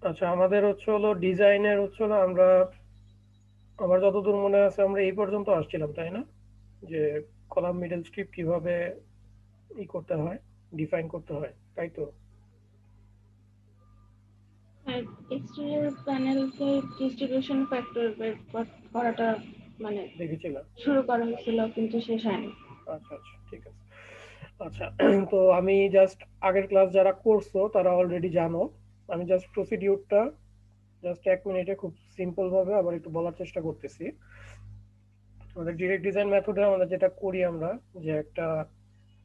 আচ্ছা, আমাদের হচ্ছে হলো ডিজাইনের হচ্ছে হলো আমার যতদূর মনে আছে আমরা এই পর্যন্ত আসছিলাম, তাই না? যে কলাম মিডল স্ট্রিপ কিভাবে করতে হয়, ডিফাইন করতে হয়, তাই তো? আর এক্সটেরিয়র প্যানেলকে ডিস্ট্রিবিউশন ফ্যাক্টর বের করাটা মানে দেখেছিলাম। শুরু করা হয়েছিল কিন্তু শেষ হয়নি। আচ্ছা আচ্ছা, ঠিক আছে। আচ্ছা, তো আমি জাস্ট আগের ক্লাস যারা করছো তারা অলরেডি জানো। আমি জাস্ট প্রসিডিউরটা জাস্ট 1 মিনিটে খুব সিম্পল ভাবে আবার একটু বলার চেষ্টা করতেছি। আমাদের ডিরেক্ট ডিজাইন মেথডে আমরা যেটা করি আমরা, যে একটা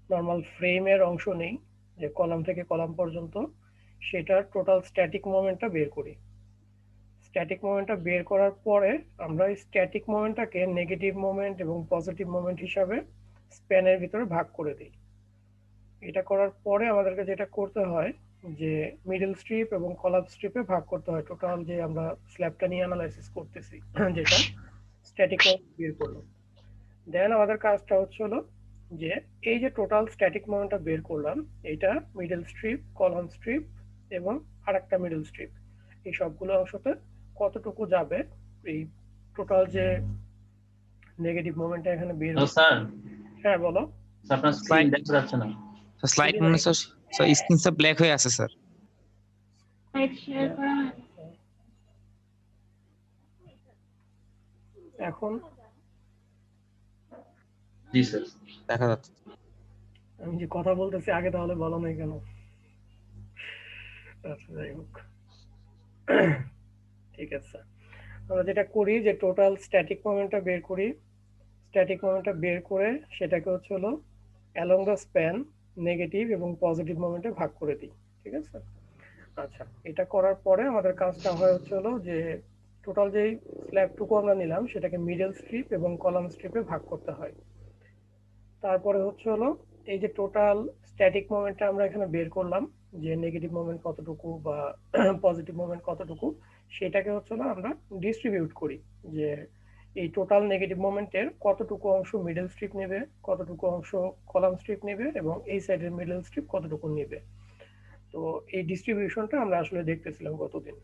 নর্মাল ফ্রেমের অংশ নেই, যে কলাম থেকে কলাম পর্যন্ত, সেটার টোটাল স্ট্যাটিক মোমেন্টটা বের করি। স্ট্যাটিক মোমেন্টটা বের করার পরে আমরা এই স্ট্যাটিক মোমেন্টটাকে নেগেটিভ মোমেন্ট এবং পজিটিভ মোমেন্ট হিসাবে স্প্যানের ভিতরে ভাগ করে দিই। এটা করার পরে আমাদেরকে যেটা করতে হয় যে মিডল স্ট্রিপ এবং কলাম স্ট্রিপে ভাগ করতে হয় টোটাল যে আমরা স্ল্যাবটা নিয়ে অ্যানালাইসিস করতেছি, যেটা স্ট্যাটিক মোমেন্ট বের করলাম। দেন আমাদের কাজটা হচ্ছে হলো যে এই যে টোটাল স্ট্যাটিক মোমেন্টটা বের করলাম, এটা মিডল স্ট্রিপ, কলাম স্ট্রিপ এবং আরেকটা মিডল স্ট্রিপ, এই সবগুলো অংশতে কতটুকু যাবে, এই টোটাল যে নেগেটিভ মোমেন্টটা এখানে বের হ্যালো হচ্ছে। স্যার, হ্যাঁ বলো। আপনার স্ক্রিন স্লাইড দেখা যাচ্ছে না। স্লাইড বুঝি মনে নাই। স্যার, স্ক্রিন স্যার ব্ল্যাক হয়ে আছে স্যার। সাইট শেয়ার করা হয়। এখন জি স্যার। দেখা যাচ্ছে। আমি যে কথা বলতেছি আগে তাহলে বলো নাই কেন? আচ্ছা, যাই হোক, ঠিক আছে। আমরা যেটা করি যে টোটাল স্ট্যাটিক মোমেন্টটা বের করি। স্ট্যাটিক মোমেন্টটা বের করে সেটাকে হচ্ছে হলো অ্যালং দ্য স্প্যান নেগেটিভ এবং পজিটিভ মোমেন্টে ভাগ করে দিই। ঠিক আছে। আচ্ছা, এটা করার পরে আমাদের কাজটা হয় হচ্ছে হলো যে টোটাল যেই স্ল্যাবটুকু আমরা নিলাম সেটাকে মিডল স্ট্রিপ এবং কলাম স্ট্রিপে ভাগ করতে হয়। তারপরে হচ্ছে হলো এই যে টোটাল স্ট্যাটিক মোমেন্টটা আমরা এখানে বের করলাম, যে নেগেটিভ মোমেন্ট কতটুকু বা পজিটিভ মোমেন্ট কতটুকু, সেটাকে হচ্ছে হলো আমরা ডিস্ট্রিবিউট করি, যে এই টোটাল নেগেটিভ মোমেন্টের কতটুকু অংশ মিডল স্ট্রিপ নেবে, কতটুকু অংশ কলাম স্ট্রিপ নেবে এবং এই সাইডের মিডল স্ট্রিপ কতটুকু নেবে। তো এই ডিস্ট্রিবিউশনটা আমরা আসলে দেখতেছিলাম গতদিন।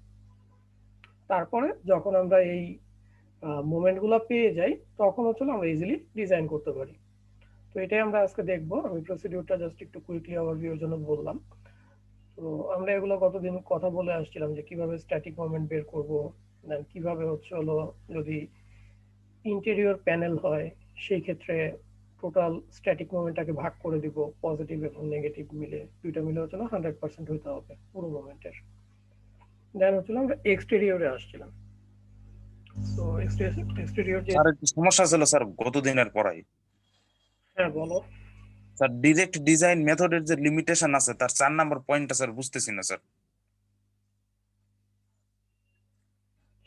তারপরে যখন আমরা এই মোমেন্টগুলো পেয়ে যাই তখন হচ্ছে আমরা ইজিলি ডিজাইন করতে পারি। তো এটাই আমরা আজকে দেখবো। আমি প্রসিডিউরটা জাস্ট একটু কুইকলি ওভারভিউর জন্য বললাম। তো আমরা এগুলো কতদিন কথা বলে আসছিলাম যে কিভাবে স্ট্যাটিক মোমেন্ট বের করব, দেন কিভাবে হচ্ছে হলো যদি ইন্টেরিয়র প্যানেল হয় সেই ক্ষেত্রে টোটাল স্ট্যাটিক মোমেন্টটাকে ভাগ করে দিব, পজিটিভ এবং নেগেটিভ মিলে, দুইটা মিলে হচ্ছে 100% হইতে হবে পুরো মোমেন্টের। দেন হচ্ছিল আমরা এক্সটেরিয়রে আসছিলাম। তো এক্সটেরিয়র যে, স্যার একটু সমস্যা ছিল স্যার গতদিনের পড়াই। হ্যাঁ বলো। স্যার ডিরেক্ট ডিজাইন মেথডের যে লিমিটেশন আছে তার 4 নম্বর পয়েন্টটা স্যার বুঝতেছি না স্যার।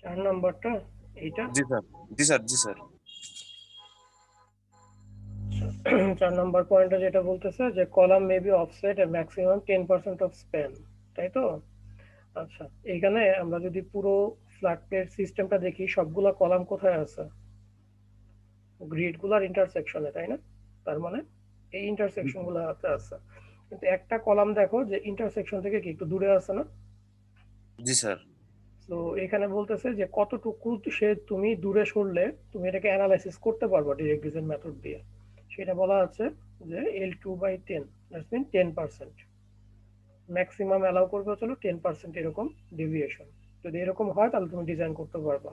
4 নাম্বারটা এইটা। জি স্যার, জি স্যার, জি স্যার। 4 নাম্বার পয়েন্টটা যেটা বলতেছে যে column may be offset A maximum 10% of span, তাই তো? আচ্ছা, এখানে আমরা যদি পুরো ফ্ল্যাট প্লেট সিস্টেমটা দেখি, সবগুলা কলাম কোথায় আছে? গ্রিড গুলার ইন্টারসেকশনে, তাই না? তার মানে এই ইন্টারসেকশন গুলো আছে। কিন্তু একটা কলাম দেখো যে ইন্টারসেকশন থেকে কি একটু দূরে আছে না? জি স্যার। তো এখানে বলতেছে যে কতটুকু তুমি দূরে সরলে তুমি এটাকে অ্যানালাইসিস করতে পারবা ডিরেক্ট ডিজাইন মেথড দিয়ে। সেটা বলা আছে যে L2/10, that's mean 10%। Maximum allow করবে হচ্ছে 10% এরকম ডেভিয়েশন। যদি এরকম হয় তাহলে তুমি ডিজাইন করতে পারবা।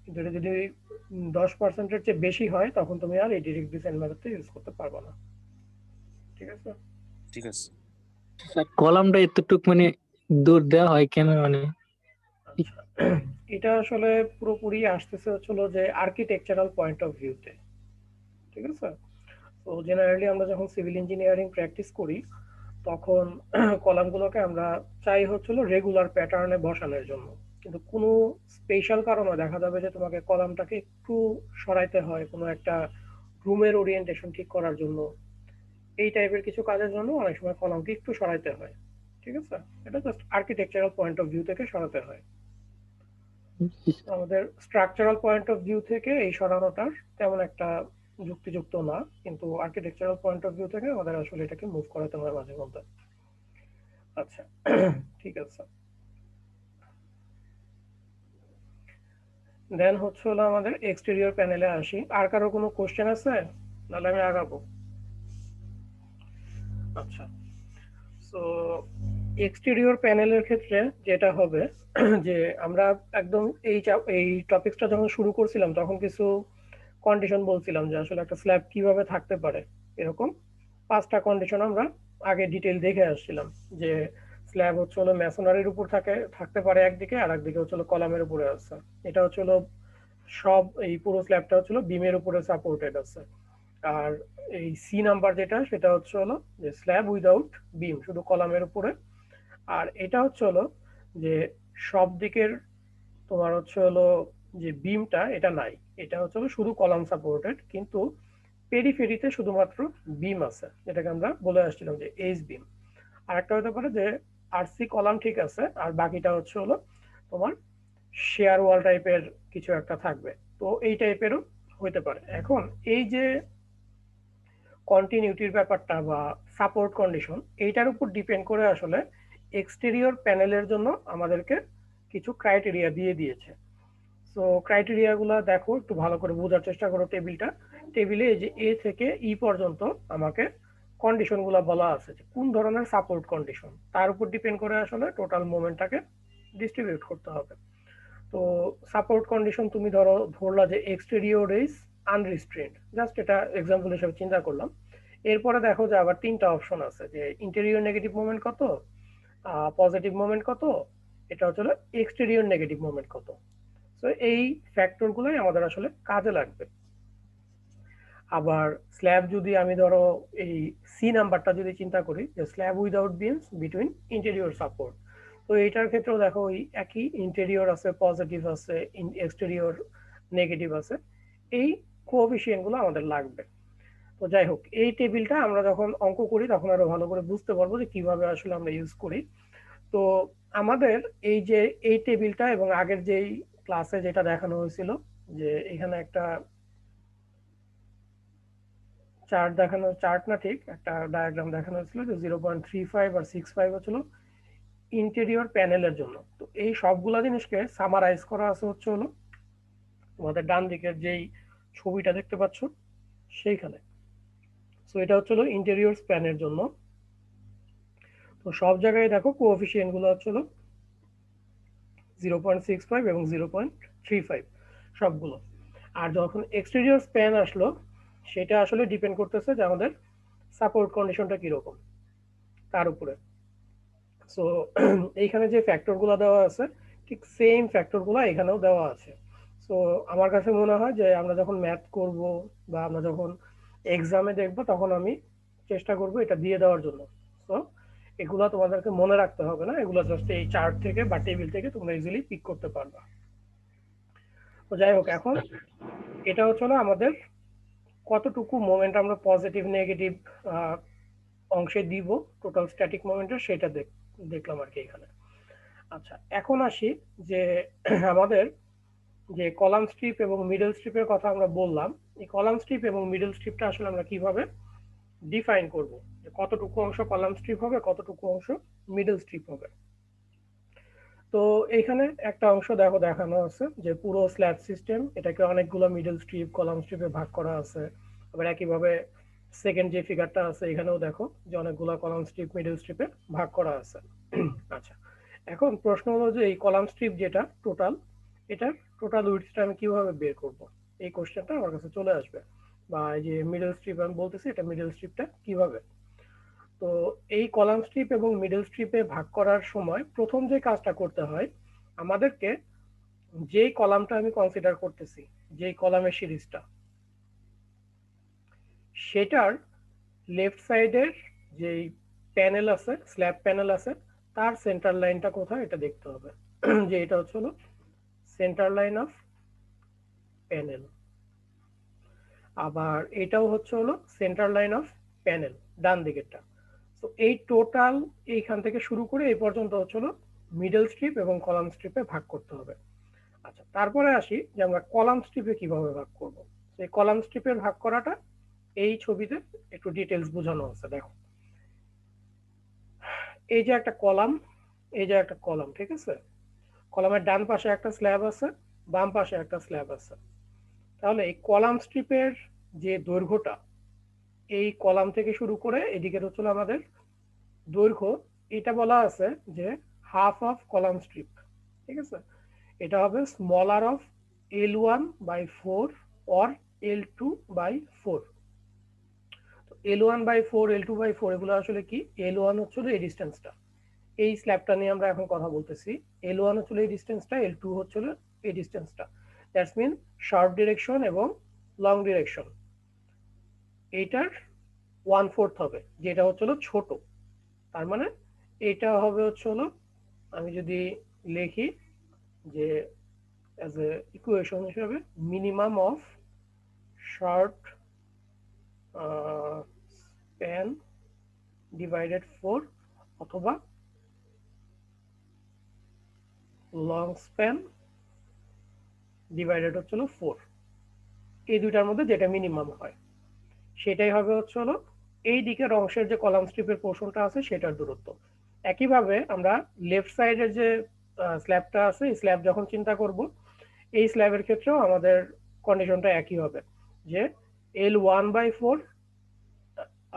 কিন্তু এটা যদি 10%-এর চেয়ে বেশি হয় তখন তুমি আর এই ডিরেক্ট ডিজাইন মেথডটা ইউজ করতে পারবা না। ঠিক আছে? ঠিক আছে। কলামটা এতটুক মানে দূর দেওয়া হয় কেন মানে? আচ্ছা, এটা আসলে পুরোপুরি আসতেছে হচ্ছিল যে আর্কিটেকচারাল পয়েন্ট অফ ভিউতে। ঠিক আছে? তো জেনারেলি আমরা যখন সিভিল ইঞ্জিনিয়ারিং প্র্যাকটিস করি তখন কলামগুলোকে আমরা চাই হচ্ছিল রেগুলার প্যাটার্নে বসানোর জন্য। কিন্তু কোনো স্পেশাল কারণে দেখা যাবে যে তোমাকে কলামটাকে একটু সরাইতে হয় কোনো একটা রুমের ওরিয়েন্টেশন ঠিক করার জন্য। এই টাইপের কিছু কাজের জন্য অনেক সময় কলামকে একটু সরাইতে হয়। ঠিক আছে? এটা just architectural point of view থেকে সরাতে হয়। আমাদের স্ট্রাকচারাল পয়েন্ট অফ ভিউ থেকে এই সরানোটার তেমন একটা যুক্তিযুক্ত না, কিন্তু আর্কিটেকচারাল পয়েন্ট অফ ভিউ থেকে আমাদের আসলে এটাকে মুভ করাতে হয় মাঝে মধ্যে। আচ্ছা, ঠিক আছে। দেন হচ্ছে হলো আমাদের এক্সটেরিয়র প্যানেলে আসি। আর কারো কোনো কোশ্চেন আছে, নাহলে আমি আগাবো? আচ্ছা, সো এক্সটেরিয়র প্যানেলের ক্ষেত্রে যেটা হবে যে আমরা একদম এই টপিকসটা যখন শুরু করছিলাম তখন কিছু কন্ডিশন বলছিলাম যে আসলে একটা স্ল্যাব কিভাবে থাকতে পারে। এরকম 5টা কন্ডিশন আমরা আগে ডিটেইল দেখে আসছিলাম, যে স্ল্যাব হচ্ছে হলো মেসোনারির উপর থাকতে পারে একদিকে, আর একদিকে হচ্ছে হলো কলামের উপরে আছে। এটা হচ্ছে হলো সব, এই পুরো স্ল্যাবটা হচ্ছে হলো বিমের উপরে সাপোর্টেড আছে। আর এই সি নাম্বার যেটা, সেটা হচ্ছে হলো যে স্ল্যাব উইদাউট বিম, শুধু কলামের উপরে। আর এটা হচ্ছে হলো যে সব দিকের তোমার হচ্ছে হলো যে বিমটা এটা নাই, এটা হচ্ছে হলো শুধু কলাম সাপোর্টেড, কিন্তু পেরিফেরিতে শুধুমাত্র বিম আছে, যেটাকে আমরা বলে আসছিলাম যে এইচ বিম। আর একটা হতে পারে যে আরসি কলাম ঠিক আছে, আর বাকিটা হচ্ছে হলো তোমার শেয়ার ওয়াল টাইপের কিছু একটা থাকবে। তো এই টাইপেরও হইতে পারে। এখন এই যে কন্টিনিউটির ব্যাপারটা বা সাপোর্ট কন্ডিশন, এইটার উপর ডিপেন্ড করে আসলে এক্সটেরিয়র প্যানেলের জন্য আমাদেরকে কিছু ক্রাইটেরিয়া দিয়ে দিয়েছে। সো ক্রাইটেরিয়াগুলো দেখো, একটু ভালো করে বোঝার চেষ্টা করো টেবিলে এই যে এ থেকে ই পর্যন্ত আমাকে কন্ডিশনগুলো বলা আছে, যে কোন ধরনের সাপোর্ট কন্ডিশন, তার উপর ডিপেন্ড করে আসলে টোটাল মোমেন্টটাকে ডিস্ট্রিবিউট করতে হবে। তো সাপোর্ট কন্ডিশন তুমি ধরলা যে এক্সটেরিয়র ইজ আনরিস্ট্রেন্ড, জাস্ট এটা এক্সাম্পল হিসেবে চিন্তা করলাম। এরপরে দেখো যে আবার 3টা অপশন আছে, যে ইন্টেরিয়র নেগেটিভ মোমেন্ট কত, পজিটিভ মোমেন্ট কত, এটা হচ্ছে এক্সটেরিয়র নেগেটিভ মোমেন্ট কত। তো এই ফ্যাক্টরগুলোই আমাদের আসলে কাজে লাগবে। আবার স্ল্যাব যদি আমি ধরো এই সি নাম্বারটা যদি চিন্তা করি, যে slab without beans between interior support, তো এইটার ক্ষেত্রেও দেখো ওই একই, ইন্টেরিয়র আছে, পজিটিভ আছে, এক্সটেরিয়র নেগেটিভ আছে, এই কোএফিসিয়েন্ট গুলো আমাদের লাগবে। তো যাই হোক, এই টেবিলটা আমরা যখন অঙ্ক করি তখন আরো ভালো করে বুঝতে পারবো যে কিভাবে আসলে আমরা ইউজ করি। তো আমাদের এই যে এই টেবিলটা এবং আগের যেই ক্লাসে যেটা দেখানো হয়েছিল, যে এখানে একটা চার্ট না, ঠিক একটা ডায়াগ্রাম দেখানো হয়েছিল, যে 0.35 আর 65 হচ্ছিল ইন্টেরিয়র প্যানেলের জন্য। তো এই সবগুলা জিনিসকে সামারাইজ করা আছে হচ্ছে হলো তোমাদের ডান দিকের যেই ছবিটা দেখতে পাচ্ছ সেইখানে। সো এটা হচ্ছে হলো ইন্টেরিয়র স্প্যানের জন্য। তো সব জায়গায় দেখো কোএফিসিয়েন্ট গুলো হচ্ছে হলো 0.65 এবং 0.35 সবগুলো। আর যখন এক্সটেরিয়র স্প্যান আসলো, সেটা আসলে ডিপেন্ড করতেছে যে আমাদের সাপোর্ট কন্ডিশনটা কিরকম তার উপরে। সো এইখানে যে ফ্যাক্টরগুলো দেওয়া আছে, ঠিক সেম ফ্যাক্টরগুলো এখানেও দেওয়া আছে। সো আমার কাছে মনে হয় যে আমরা যখন ম্যাথ করব বা আমরা যখন এক্সামে দেখব, তখন আমি চেষ্টা করব এটা দিয়ে দেওয়ার জন্য। সো এগুলো তোমাদেরকে মনে রাখতে হবে না, এগুলো জাস্ট এই চার্ট থেকে বা টেবিল থেকে তোমরা ইজিলি পিক করতে পারবা। তো যাই হোক, এখন এটা হচ্ছে আমাদের কতটুকু মোমেন্ট আমরা পজিটিভ নেগেটিভ অংশে দিব টোটাল স্ট্যাটিক মোমেন্টের, সেটা দেখলাম আর কি এখানে। আচ্ছা, এখন আসি যে আমাদের যে কলাম স্ট্রিপ এবং মিডল স্ট্রিপের কথা আমরা বললাম, এই কলাম স্ট্রিপ এবং মিডল স্ট্রিপটা আসলে আমরা কিভাবে ডিফাইন করব, যে কতটুকু অংশ কলাম স্ট্রিপ হবে, কতটুকু অংশ মিডল স্ট্রিপ হবে। তো এইখানে একটা অংশ দেখো দেখানো আছে, যে পুরো স্ল্যাব সিস্টেম, এটাকে অনেকগুলো মিডল স্ট্রিপ কলাম স্ট্রিপে ভাগ করা আছে। আবার একইভাবে সেকেন্ড যে ফিগারটা আছে এখানেও দেখো যে অনেকগুলো কলাম স্ট্রিপ মিডল স্ট্রিপে ভাগ করা আছে। আচ্ছা, এখন প্রশ্ন হলো যে এই কলাম স্ট্রিপ যেটা টোটাল, এটার টোটাল উইডথটা আমি কিভাবে বের করব, এই কোশ্চেনটা আমার কাছে চলে আসবে। বা এই যে মিডল স্ট্রিপ আমি বলতেছি, এটা মিডল স্ট্রিপটা কিভাবে। তো এই কলাম স্ট্রিপ এবং মিডল স্ট্রিপে ভাগ করার সময় প্রথম যে কাজটা করতে হয়, আমাদেরকে যেই কলামটা আমি কনসিডার করতেছি, যেই কলামের সিরিজটা, সেটার লেফট সাইডের যেই প্যানেল আছে, স্ল্যাব প্যানেল আছে, তার সেন্টার লাইনটা কোথায় এটা দেখতে হবে। যে এটা হচ্ছে হলো সেন্টার লাইন অফ প্যানেল। আবার এটাও হচ্ছে হলো সেন্টার লাইন অফ প্যানেল, ডান দিকেরটা। তো এই টোটাল এইখান থেকে শুরু করে এই পর্যন্ত হচ্ছে হলো মিডল স্ট্রিপ এবং কলাম স্ট্রিপে ভাগ করতে হবে। আচ্ছা, তারপরে আসি যে আমরা কলাম স্ট্রিপে কিভাবে ভাগ করব। এই কলাম স্ট্রিপের ভাগ করাটা এই ছবিতে একটু ডিটেলস বোঝানো আছে। দেখো, এই যে একটা কলাম, এই যে একটা কলাম, ঠিক আছে। কলামের ডান পাশে একটা স্ল্যাব আছে, বাম পাশে একটা স্ল্যাব আছে। তাহলে এই কলাম স্ট্রিপের যে দৈর্ঘ্যটা, এই কলাম থেকে শুরু করে এদিকে হচ্ছিল আমাদের দৈর্ঘ্য, এটা বলা আছে যে হাফ অফ কলাম স্ট্রিপ। ঠিক আছে, এটা হবে smaller of L1/4 or L2/4। L1/4 L2/4 এগুলো আসলে কি? L1 হচ্ছিল এই ডিস্টেন্সটা, এই স্ল্যাবটা নিয়ে আমরা এখন কথা বলতেছি। L1 হচ্ছিল এই ডিস্টেন্সটা, L2 হচ্ছিল এই ডিস্টেন্সটা। দ্যাটস মিন শর্ট ডিরেকশন এবং লং ডিরেকশন এইটার 1/4 হবে, যেটা হচ্ছিল ছোট। তার মানে এটা হবে হচ্ছিল, আমি যদি লিখি যে অ্যাজ এ ইকুয়েশন হিসেবে, minimum of short span divided 4 অথবা লং স্প্যান ডিভাইডেড হচ্ছিল 4, এই দুইটার মধ্যে যেটা মিনিমাম হয় সেটাই হবে হচ্ছিল এই দিকের অংশের যে কলাম স্ট্রিপের পোর্শনটা আছে সেটার দূরত্ব। একইভাবে আমরা লেফট সাইডের যে স্ল্যাবটা আছে, এই স্ল্যাব যখন চিন্তা করব, এই স্ল্যাবের ক্ষেত্রেও আমাদের কন্ডিশনটা একই হবে যে L1/4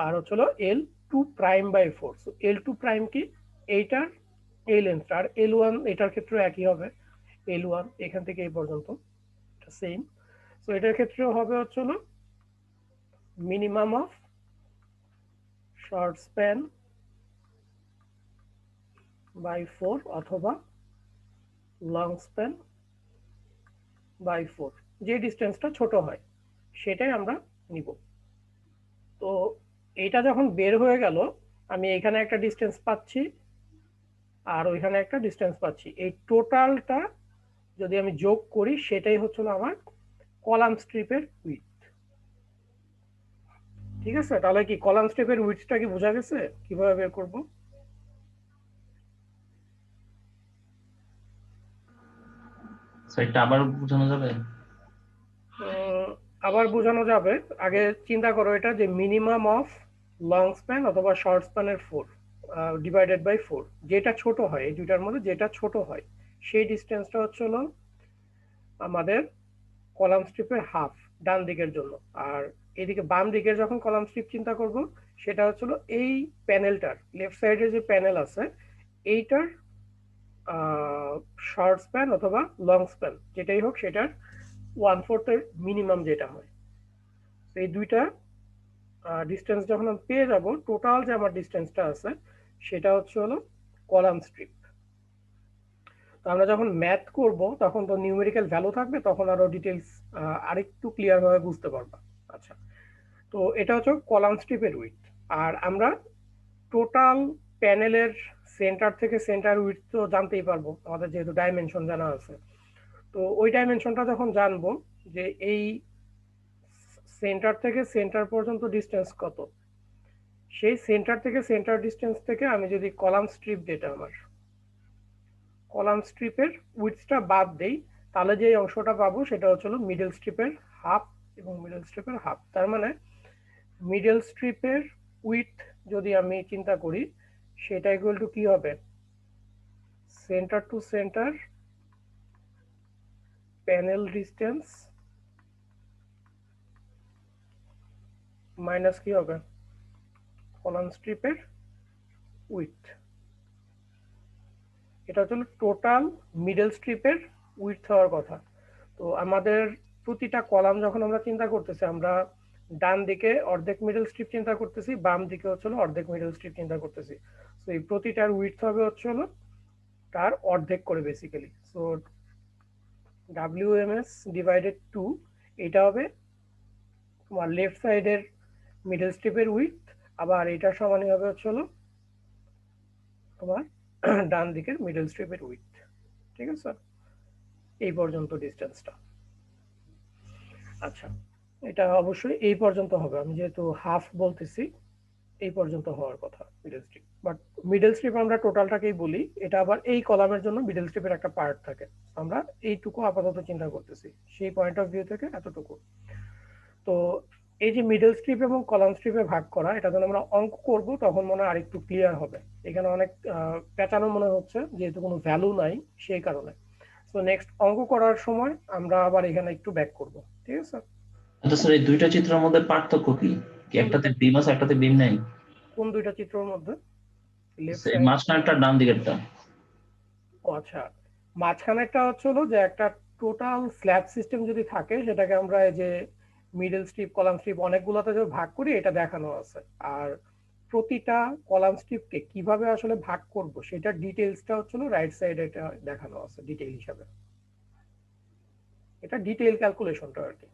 আর হচ্ছিল L2'/4। সো L2' কি? এইটার এই লেন্থটা, আর L1 এটার ক্ষেত্রে একই হবে, L1 এখান থেকে এই পর্যন্ত সেম। সো এটার ক্ষেত্রেও হবে হচ্ছিল minimum of short span by 4 অথবা লং স্প্যান বাই 4, যে ডিস্টেন্সটা ছোট হয় সেটাই আমরা নিব। তো এটা যখন বের হয়ে গেল, আমি এখানে একটা ডিস্টেন্স পাচ্ছি আর ওইখানে একটা ডিস্টেন্স পাচ্ছি, এই টোটালটা যদি আমি যোগ করি সেটাই হচ্ছিল আমার কলাম স্ট্রিপের উইডথ। ঠিক আছে, তাহলে কি কলাম স্ট্রিপের উইডথটা কি বোঝা গেছে কিভাবে বের করব? এটা আবার বোঝানো যাবে? আবার বোঝানো যাবে। আগে চিন্তা করো এটা যে মিনিমাম অফ লং স্প্যান অথবা শর্ট স্প্যানের 4 ডিভাইডেড বাই 4, যেটা ছোট হয়, এই দুইটার মধ্যে যেটা ছোট হয় সেই ডিস্টেন্সটা হচ্ছিল আমাদের কলাম স্ট্রিপের হাফ ডান দিকের জন্য। আর এদিকে বাম দিকের যখন কলাম স্ট্রিপ চিন্তা করব, সেটা হচ্ছিল এই প্যানেলটার লেফট সাইডে যে প্যানেল আছে এইটার শর্ট স্প্যান অথবা লং স্প্যান যেটাই হোক সেটার 1/4 এর মিনিমাম যেটা হয়। এই দুইটা ডিস্টেন্স যখন আমি পেয়ে যাব, টোটাল যে আমার ডিস্টেন্সটা আছে সেটা হচ্ছে হলো কলাম স্ট্রিপ। তো আমরা যখন ম্যাথ করব তখন তো নিউমেরিক্যাল ভ্যালু থাকবে, তখন আরো ডিটেলস আরেকটু ক্লিয়ার ভাবে বুঝতে পারবা। আচ্ছা, তো এটা হচ্ছে কলাম স্ট্রিপের উইডথ। আর আমরা টোটাল প্যানেলের সেন্টার থেকে সেন্টার উইডথ তো জানতেই পারবো, আমাদের যেহেতু ডাইমেনশন জানা আছে। তো ওই ডাইমেনশনটা যখন জানবো যে এই সেন্টার থেকে সেন্টার পর্যন্ত ডিস্টেন্স কত, সেই সেন্টার থেকে সেন্টার ডিস্টেন্স থেকে আমি যদি কলাম স্ট্রিপ, যেটা আমার কলাম স্ট্রিপের উইডথটা বাদ দেই, তাহলে যে অংশটা পাবো সেটা হচ্ছিল মিডল স্ট্রিপের হাফ এবং মিডল স্ট্রিপের হাফ। তার মানে মিডল স্ট্রিপের উইডথ যদি আমি চিন্তা করি, সেটা ইকুয়াল টু কি হবে? Centre to centre panel distance minus কি হবে? কলাম স্ট্রিপের উইডথ। এটা হচ্ছে টোটাল মিডল স্ট্রিপের উইডথ হওয়ার কথা। তো আমাদের প্রতিটা কলাম যখন আমরা চিন্তা করতেছি, আমরা ডান দিকে অর্ধেক মিডল স্ট্রিপ চিন্তা করতেছি, বাম দিকে হচ্ছিল অর্ধেক মিডল স্ট্রিপ চিন্তা করতেছি। তো এই প্রতিটার উইডথ হবে হচ্ছিল তার অর্ধেক করে বেসিক্যালি। সো WMS ডিভাইডেড 2, এটা হবে তোমার লেফট সাইডের মিডল স্ট্রিপের উইডথ, আবার এটা সমানই হবে হচ্ছিল তোমার ডান দিকের মিডল স্ট্রিপের উইডথ। ঠিক আছে, এই পর্যন্ত ডিস্টেন্সটা। আচ্ছা, এটা অবশ্যই এই পর্যন্ত হবে, আমি যেহেতু হাফ বলতেছি এই পর্যন্ত হওয়ার কথা middle strip. But middle strip আমরা টোটালটাকেই বলি, এটা আবার এই কলামের জন্য মিডল স্ট্রিপের একটা পার্ট থাকে। আমরা এইটুকু আপাতত চিন্তা করতেছি, সেই পয়েন্ট অফ ভিউ থেকে এতটুকু। তো এই যে মিডল স্ট্রিপ এবং কলাম স্ট্রিপে ভাগ করা, এটা যখন আমরা অঙ্ক করব তখন মনে হয় আরেকটু ক্লিয়ার হবে। এখানে অনেক পেঁচানো মনে হচ্ছে যেহেতু কোনো ভ্যালু নাই সেই কারণে। সো নেক্সট অঙ্ক করার সময় আমরা আবার এখানে একটু ব্যাক করব, ঠিক আছে? আচ্ছা স্যার, এই দুইটা চিত্রের মধ্যে পার্থক্য কি? কি একটাতে বিম আছে, একটাতে বিম নাই? কোন দুইটা চিত্রের মধ্যে? লেফট এই সাইড। মাঝখানটা ডান দিকেরটা। ও আচ্ছা, মাঝখানেরটা হচ্ছে হলো যে একটা টোটাল স্ল্যাব সিস্টেম যদি থাকে সেটাকে আমরা এই যে মিডল স্ট্রিপ কলাম স্ট্রিপ অনেকগুলোতে যে ভাগ করি এটা দেখানো আছে। আর প্রতিটা কলাম স্ট্রিপকে কিভাবে আসলে ভাগ করব সেটা ডিটেইলসটা হচ্ছে রাইট সাইডে এটা দেখানো আছে ডিটেইল হিসাবে। এটা ডিটেইল ক্যালকুলেশনটা আর কি,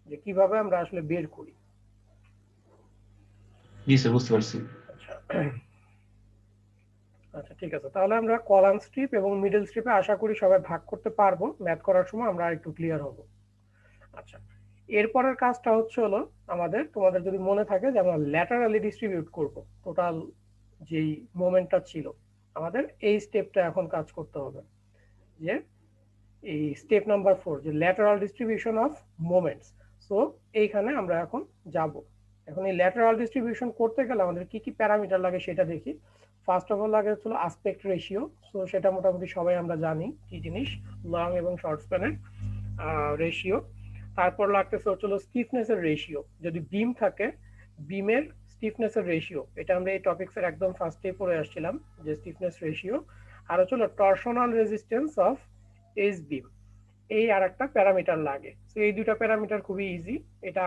যে কিভাবে আমরা আসলে বের করি। জি স্যার, বুঝতে পারছি। আচ্ছা আচ্ছা ঠিক আছে, তাহলে আমরা কলাম স্ট্রিপ এবং মিডল স্ট্রিপে আশা করি সবাই ভাগ করতে পারবো। ম্যাথ করার সময় আমরা একটু ক্লিয়ার হব। আচ্ছা, এরপরের কাজটা হচ্ছে হলো আমাদের, তোমাদের যদি মনে থাকে যে আমরা ল্যাটারালি ডিস্ট্রিবিউট করব টোটাল যেই মোমেন্টটা ছিল, আমাদের এই স্টেপটা এখন কাজ করতে হবে। যে এই স্টেপ নাম্বার 4, যে lateral distribution of moments. So এইখানে আমরা এখন যাব। এখন এই ল্যাটারাল ডিস্ট্রিবিউশন করতে গেলে আমাদের কি কি প্যারামিটার লাগে সেটা দেখি। ফার্স্ট অফ অল লাগে হচ্ছে আসপেক্ট রেশিও। সো সেটা মোটামুটি সবাই আমরা জানি কি জিনিস, লং এবং শর্ট স্প্যানের রেশিও। তারপর লাগতেছে হচ্ছে স্টিফনেসের রেশিও, যদি বিম থাকে বিমের স্টিফনেসের রেশিও, এটা আমরা এই টপিক্সের একদম ফার্স্টে পড়ে আসছিলাম যে স্টিফনেস রেশিও। আর হচ্ছে torsional resistance of H beam, এই আর একটা প্যারামিটার লাগে। তো এই দুইটা প্যারামিটার খুবই ইজি, এটা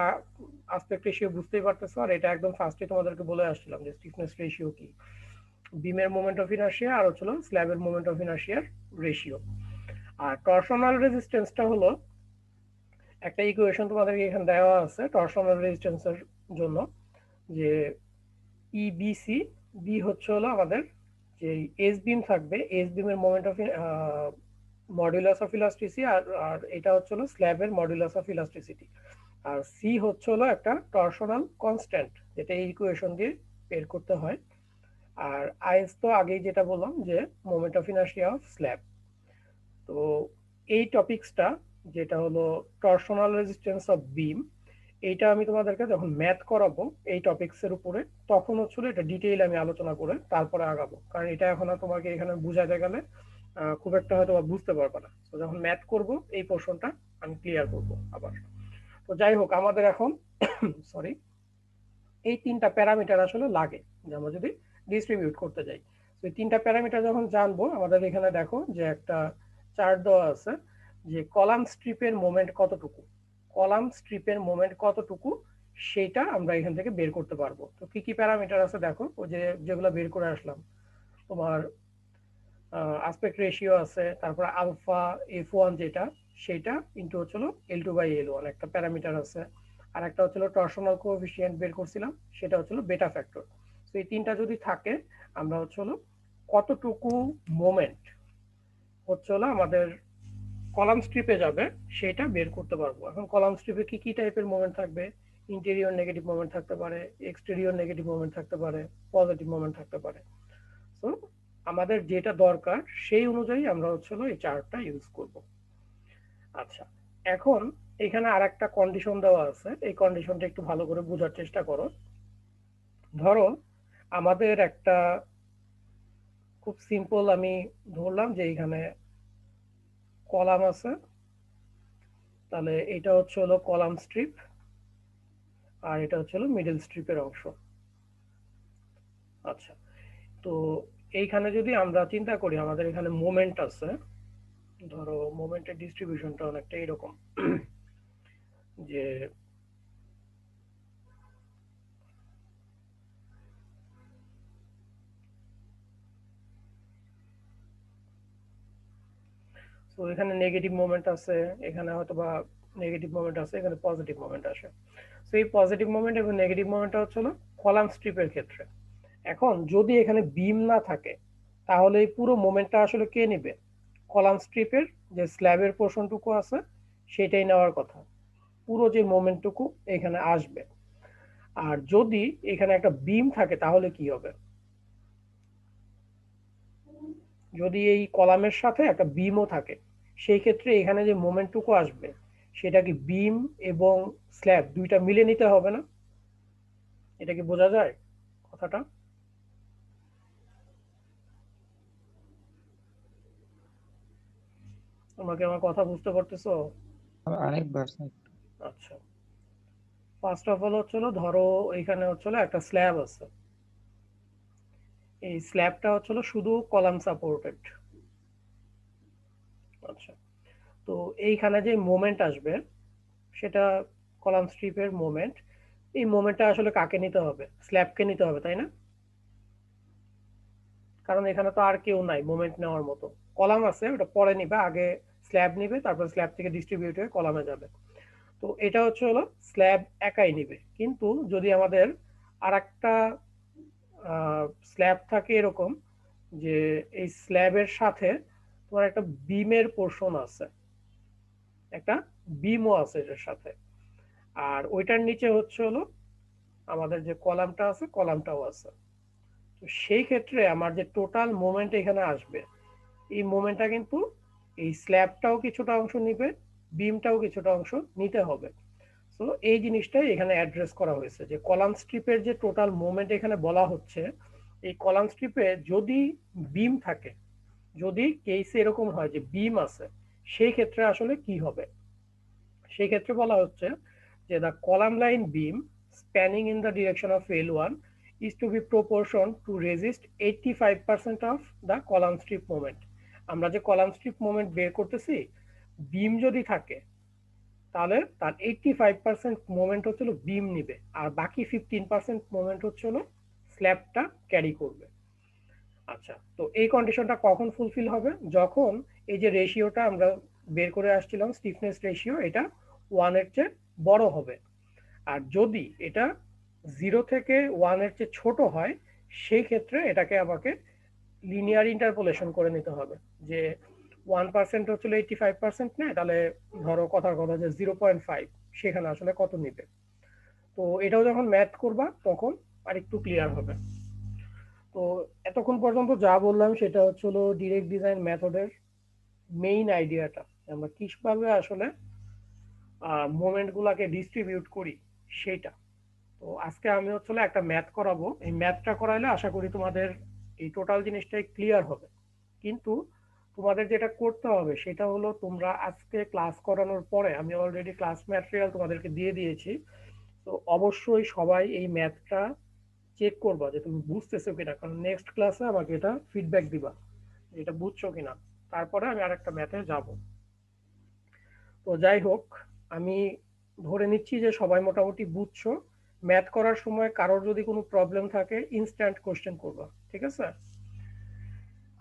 আসপেক্ট রেশিও বুঝতেই পারতেছো। আর এটা একদম ফার্স্টে তোমাদেরকে বলে আসছিলাম যে স্টিফনেস রেশিও কি, বিমের মোমেন্ট অফ ইনার্শিয়া আর হচ্ছে স্ল্যাবের মোমেন্ট অফ ইনার্শিয়ার রেশিও। আর টরশনাল রেজিস্ট্যান্সটা হলো একটা ইকুয়েশন তোমাদেরকে এখানে দেওয়া আছে টরশনাল রেজিস্ট্যান্সের জন্য, যে ইবিসি, বি হচ্ছে হলো আমাদের যে এস বিম থাকবে, এস বিমের moment of modulus of elasticity, আর এটা হচ্ছে হলো স্ল্যাবের মডুলাস অফ ইলাস্টিসিটি। আর সি হচ্ছে হলো একটা টরশনাল কনস্ট্যান্ট, যেটা এই ইকুয়েশন দিয়ে বের করতে হয়। আর আইএস তো আগেই যেটা বললাম যে moment of inertia of slab. তো এই টপিকসটা যেটা হলো টরশনাল রেজিস্ট্যান্স অফ বিম, এইটা আমি তোমাদেরকে যখন ম্যাথ করাবো এই টপিকসের উপরে, তখন হচ্ছে এটা ডিটেইল আমি আলোচনা করে তারপরে আগাবো। কারণ এটা এখন আর তোমাকে এখানে বুঝাতে গেলে খুব একটা হয়তো বুঝতে পারবে না। তো যখন ম্যাথ করব এই পোর্শনটা আমি ক্লিয়ার করব আবার। তো যাই হোক, আমাদের এখন সরি এই তিনটা প্যারামিটার আসলে লাগে যে আমরা যদি ডিস্ট্রিবিউট করতে যাই। তো এই তিনটা প্যারামিটার যখন জানবো, আমাদের এখানে দেখো যে একটা চার্ট দেওয়া আছে যে কলাম স্ট্রিপের মোমেন্ট কতটুকু, কলাম স্ট্রিপের মোমেন্ট কতটুকু সেটা আমরা এখান থেকে বের করতে পারবো। তো কি কি প্যারামিটার আছে দেখো, ও যে যেগুলো বের করে আসলাম, তোমার আসপেক্ট রেশিও আছে, তারপর আলফা F1 যেটা সেটা ইনটু হচ্ছিল L2/L1 একটা প্যারামিটার আছে। আর একটা হচ্ছিল টরশনাল কোএফিসিয়েন্ট বের করছিলাম, সেটা হচ্ছিল বেটা ফ্যাক্টর। তো এই তিনটা যদি থাকে আমরা হচ্ছিল কতটুকু মোমেন্ট হচ্ছিল আমাদের কলাম স্ট্রিপে যাবে সেটা বের করতে পারবো। এখন কলাম স্ট্রিপে কি কি টাইপের মোমেন্ট থাকবে, ইন্টেরিয়র নেগেটিভ মোমেন্ট থাকতে পারে, এক্সটেরিয়র নেগেটিভ মোমেন্ট থাকতে পারে, পজিটিভ মোমেন্ট থাকতে পারে। তো আমাদের যেটা দরকার সেই অনুযায়ী আমরা হচ্ছে এই চার্টটা ইউজ করব। আচ্ছা, এখন এখানে আর একটা কন্ডিশন দেওয়া আছে, এই কন্ডিশনটা একটু ভালো করে বোঝার চেষ্টা করো। ধরো আমাদের একটা খুব সিম্পল আমি ধরলাম যে এখানে কলাম আছে, তাহলে এটা হচ্ছে হলো কলাম স্ট্রিপ আর এটা হচ্ছে হলো মিডল স্ট্রিপের অংশ। আচ্ছা, তো এইখানে যদি আমরা চিন্তা করি আমাদের এখানে মোমেন্ট আছে, ধরো মোমেন্টের ডিস্ট্রিবিউশনটা অনেকটা এরকম যে তো এখানে নেগেটিভ মোমেন্ট আছে, এখানে হয়তো বা নেগেটিভ মোমেন্ট আছে, এখানে পজিটিভ মোমেন্ট আসে। তো এই পজিটিভ মোমেন্ট এবং নেগেটিভ মোমেন্টটা হচ্ছে কলাম স্ট্রিপের ক্ষেত্রে। এখন যদি এখানে বিম না থাকে তাহলে এই পুরো মোমেন্টটা আসলে কে নেবে, কলাম স্ট্রিপের যে স্ল্যাবের পোর্শনটুকু আছে সেটাই নেওয়ার কথা, পুরো যে মোমেন্টটুকু এখানে আসবে। আর যদি এখানে একটা বিম থাকে তাহলে কি হবে, যদি এই কলামের সাথে একটা বিমও থাকে সেই ক্ষেত্রে এখানে যে মোমেন্টটুকু আসবে সেটা কি বিম এবং স্ল্যাব দুইটা মিলে নিতে হবে না? এটা কি বোঝা যায় কথাটা? তোমরা কি আমার কথা বুঝতে পারতেছো? আরেকবার আচ্ছা, ফার্স্ট অফ অল হচ্ছিল ধরো এখানে হচ্ছিল একটা স্ল্যাব আছে, এই স্ল্যাবটা হচ্ছিল শুধু কলাম সাপোর্টেড। আচ্ছা, তো এইখানে যে মোমেন্ট আসবে সেটা কলাম স্ট্রিপের মোমেন্ট, এই মোমেন্টটা আসলে কাকে নিতে হবে? স্ল্যাবকে নিতে হবে, তাই না? কারণ এখানে তো আর কেউ নাই মোমেন্ট নেওয়ার মতো। কলাম আছে, ওটা পরে নিবে, আগে স্ল্যাব নিবে, তারপর স্ল্যাব থেকে ডিস্ট্রিবিউট হয়ে কলামে যাবে। তো এটা হচ্ছে হলো স্ল্যাব একাই নিবে। কিন্তু যদি আমাদের আর একটা স্ল্যাব থাকে এরকম যে এই স্ল্যাবের সাথে তোমার একটা বিমের পোর্শন আছে, একটা বিমও আছে এটার সাথে, আর ওইটার নিচে হচ্ছে হলো আমাদের যে কলামটা আছে কলামটাও আছে। তো সেই ক্ষেত্রে আমার যে টোটাল মোমেন্ট এখানে আসবে, এই মোমেন্টটা কিন্তু এই স্ল্যাবটাও কিছুটা অংশ নিবে, বিমটাও কিছুটা অংশ নিতে হবে। তো এই জিনিসটাই এখানে অ্যাড্রেস করা হয়েছে যে কলাম স্ট্রিপের যে টোটাল মোমেন্ট এখানে বলা হচ্ছে, এই কলাম স্ট্রিপে যদি বিম থাকে, যদি কেসে এরকম হয় যে বিম আছে, সেই ক্ষেত্রে আসলে কি হবে? সেই ক্ষেত্রে বলা হচ্ছে যে the column line beam spanning in the direction of L1 is to be proportion to resist 85% of the column strip moment। আমরা যে কলাম স্ট্রিপ মোমেন্ট বের করতেছি, বিম যদি থাকে তাহলে তার 85% মোমেন্ট হচ্ছিল বিম নিবে, আর বাকি 15% মোমেন্ট হচ্ছিল স্ল্যাবটা ক্যারি করবে। আচ্ছা, তো এই কন্ডিশনটা কখন ফুলফিল হবে? যখন এই যে রেশিওটা আমরা বের করে আসছিলাম স্টিফনেস রেশিও, এটা 1 এর চেয়ে বড় হবে। আর যদি এটা 0 থেকে 1 এর চেয়ে ছোট হয়, সেই ক্ষেত্রে এটাকে আমাকে লিনিয়ার ইন্টারপোলেশন করে নিতে হবে। যে 1% হচ্ছিল 85% নেয়, তাহলে ধরো কথার কথা যে 0.5, সেখানে আসলে কত নিবে। তো এটাও যখন ম্যাথ করবা তখন আরেকটু ক্লিয়ার হবে। তো এতক্ষণ পর্যন্ত যা বললাম সেটা হচ্ছিল ডিরেক্ট ডিজাইন মেথডের মেইন আইডিয়াটা, আমরা কিভাবে আসলে মোমেন্ট গুলাকে ডিস্ট্রিবিউট করি সেটা। তো আজকে আমি হচ্ছিল একটা ম্যাথ করাবো, এই ম্যাথটা করাইলে আশা করি তোমাদের এই টোটাল জিনিসটাই ক্লিয়ার হবে। কিন্তু তোমাদের যেটা করতে হবে সেটা হলো, তোমরা আজকে ক্লাস করানোর পরে আমি অলরেডি ক্লাস ম্যাটেরিয়াল তোমাদেরকে দিয়ে দিয়েছি, তো অবশ্যই সবাই এই ম্যাথটা চেক করবা যে তুমি বুঝতেছো কিনা, কারণ নেক্সট ক্লাসে আমাকে এটা ফিডব্যাক দিবা যে এটা বুঝছো কিনা, তারপরে আমি আরেকটা ম্যাথে যাব। তো যাই হোক, আমি ধরে নিচ্ছি যে সবাই মোটামুটি বুঝছো। ম্যাথ করার সময় কারোর যদি কোনো প্রবলেম থাকে ইনস্ট্যান্ট কোশ্চেন করবা, ঠিক আছে?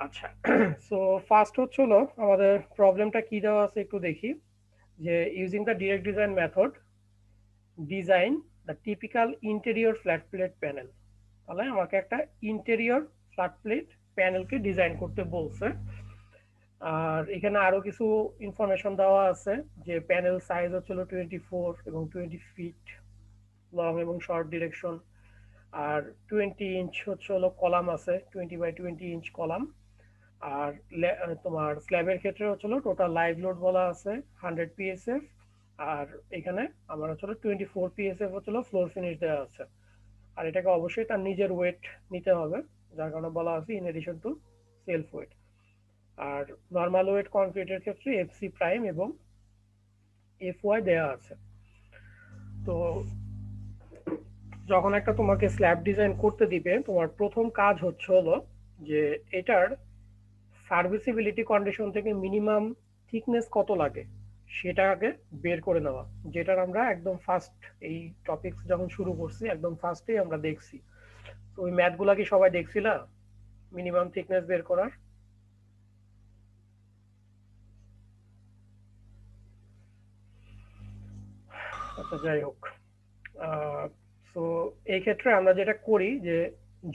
আচ্ছা, সো ফার্স্ট হচ্ছিল আমাদের প্রবলেমটা কি দেওয়া আছে একটু দেখি, যে using the direct design method design the typical interior flat plate panel. তাহলে আমাকে একটা ইন্টেরিয়র ফ্ল্যাট প্লেট প্যানেলকে ডিজাইন করতে বলছে। আর এখানে আরো কিছু ইনফরমেশন দেওয়া আছে যে প্যানেল সাইজ হচ্ছিল 24 এবং 20 ফিট লং এবং শর্ট ডিরেকশন, আর 20 ইঞ্চ হচ্ছে হলো কলাম আছে, 20 by 20 ইঞ্চ কলাম। আর তোমার স্ল্যাবের ক্ষেত্রে হচ্ছিল টোটাল লাইভ লোড বলা আছে 100 PSF, আর এখানে আমার হচ্ছিল 24 PSF হচ্ছিল ফ্লোর ফিনিশ দেওয়া আছে। আর এটাকে অবশ্যই তার নিজের ওয়েট নিতে হবে, যার কারণে বলা আছে in addition to self weight. আর নর্মাল ওয়েট কনক্রিটের ক্ষেত্রে এফসি প্রাইম এবং এফওয়াই দেওয়া আছে। তো যখন একটা তোমাকে স্ল্যাব ডিজাইন করতে দিবে, তোমার প্রথম কাজ হচ্ছে হলো যে এটার সার্ভিসিবিলিটি কন্ডিশন থেকে মিনিমাম থিকনেস কত লাগে সেটা আগে বের করে নেওয়া, যেটার আমরা একদম ফার্স্ট এই টপিকস যখন শুরু করছি একদম ফার্স্টেই আমরা দেখছি। তো ওই ম্যাথগুলা কি সবাই দেখছিলা মিনিমাম থিকনেস বের করার? আচ্ছা, যাই হোক, সো এই ক্ষেত্রে আমরা যেটা করি যে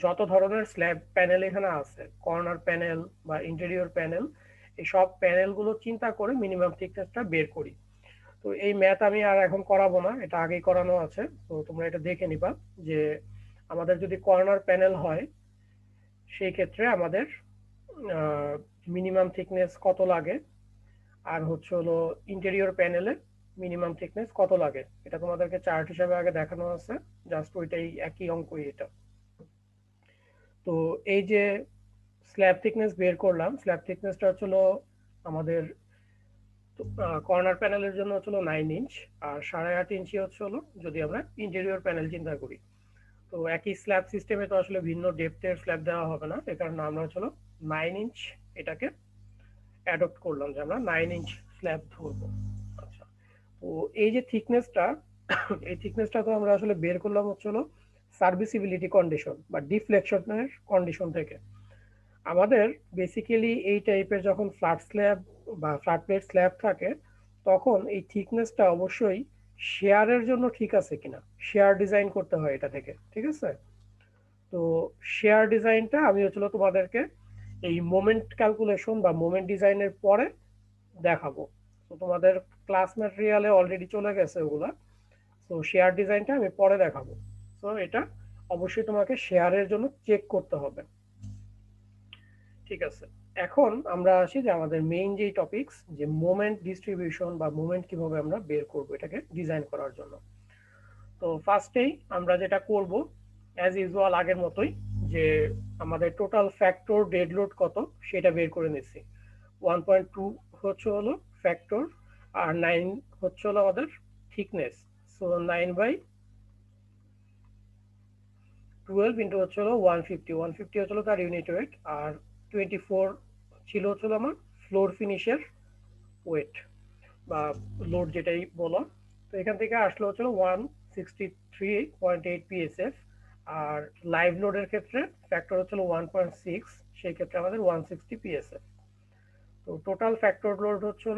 যত ধরনের স্ল্যাব প্যানেল এখানে আছে, কর্নার প্যানেল বা ইন্টেরিয়র প্যানেল, এই সব প্যানেলগুলো চিন্তা করে মিনিমাম থিকনেসটা বের করি। তো এই ম্যাথ আমি আর এখন করাবো না, এটা আগেই করানো আছে, তো তোমরা এটা দেখে নিবা যে আমাদের যদি কর্নার প্যানেল হয় সেই ক্ষেত্রে আমাদের মিনিমাম থিকনেস কত লাগে, আর হচ্ছে হলো ইন্টেরিয়র প্যানেলে মিনিমাম থিকনেস কত লাগে, এটা তোমাদেরকে চার্ট হিসাবে আগে দেখানো আছে, জাস্ট ওইটাই একই অঙ্কই এটা। তো এই যে স্ল্যাব থিকনেস বের করলাম, স্ল্যাব থিকনেসটা হচ্ছিল আমাদের কর্নার প্যানেলের জন্য হচ্ছিল 9 ইঞ্চ, আর 8.5 ইঞ্চি হচ্ছে হলো যদি আমরা ইন্টেরিয়র প্যানেল চিন্তা করি। তো একই স্ল্যাব সিস্টেমে তো আসলে ভিন্ন ডেপথের স্ল্যাব দেওয়া হবে না, এ কারণে আমরা হচ্ছিল 9 ইঞ্চ এটাকে অ্যাডপ্ট করলাম যে আমরা 9 ইঞ্চ স্ল্যাব ধরবো। আচ্ছা, তো এই যে থিকনেসটা, এই থিকনেসটা তো আমরা আসলে বের করলাম হচ্ছিল সার্ভিসিবিলিটি কন্ডিশন বা ডিফ্লেকশনের কন্ডিশন থেকে। আমাদের বেসিক্যালি এই টাইপের যখন ফ্ল্যাট স্ল্যাব বা ফ্ল্যাট প্লেট স্ল্যাব থাকে, তখন এই থিকনেসটা অবশ্যই শেয়ারের জন্য ঠিক আছে কিনা, শেয়ার ডিজাইন করতে হয় এটা থেকে, ঠিক আছে? তো শেয়ার ডিজাইনটা আমি হচ্ছিল তোমাদেরকে এই মোমেন্ট ক্যালকুলেশন বা মোমেন্ট ডিজাইনের পরে দেখাবো। তো তোমাদের ক্লাস ম্যাটেরিয়ালে অলরেডি চলে গেছে ওগুলা, তো শেয়ার ডিজাইনটা আমি পরে দেখাবো। তো এটা অবশ্যই তোমাকে শেয়ারের জন্য চেক করতে হবে, ঠিক আছে? এখন আমরা আসি যে আমাদের মেইন যে টপিকস, যে মোমেন্ট ডিস্ট্রিবিউশন বা মোমেন্ট কিভাবে আমরা বের করব এটাকে ডিজাইন করার জন্য। তো ফার্স্টেই আমরা যেটা করব অ্যাজ ইউজুয়াল আগের মতোই, যে আমাদের টোটাল ফ্যাক্টর ডেড লোড কত সেটা বের করে নিচ্ছি। 1.2 হচ্ছে হলো ফ্যাক্টর, আর 9 হচ্ছে হলো আমাদের থিকনেস। সো 9/12 ইন্টু হচ্ছে হলো 150 হচ্ছে হলো তার ইউনিট ওয়েট, আর 24 ছিল হচ্ছে হলো আমার ফ্লোর ফিনিশের ওয়েট বা লোড যেটাই বলো। তো এখান থেকে আসলো হচ্ছে 163.8 পিএসএফ, আর লাইভ লোডের ক্ষেত্রে ফ্যাক্টর হচ্ছে 1.6, সেই ক্ষেত্রে আমাদের 160 পিএসএফ। তো টোটাল ফ্যাক্টর লোড হচ্ছে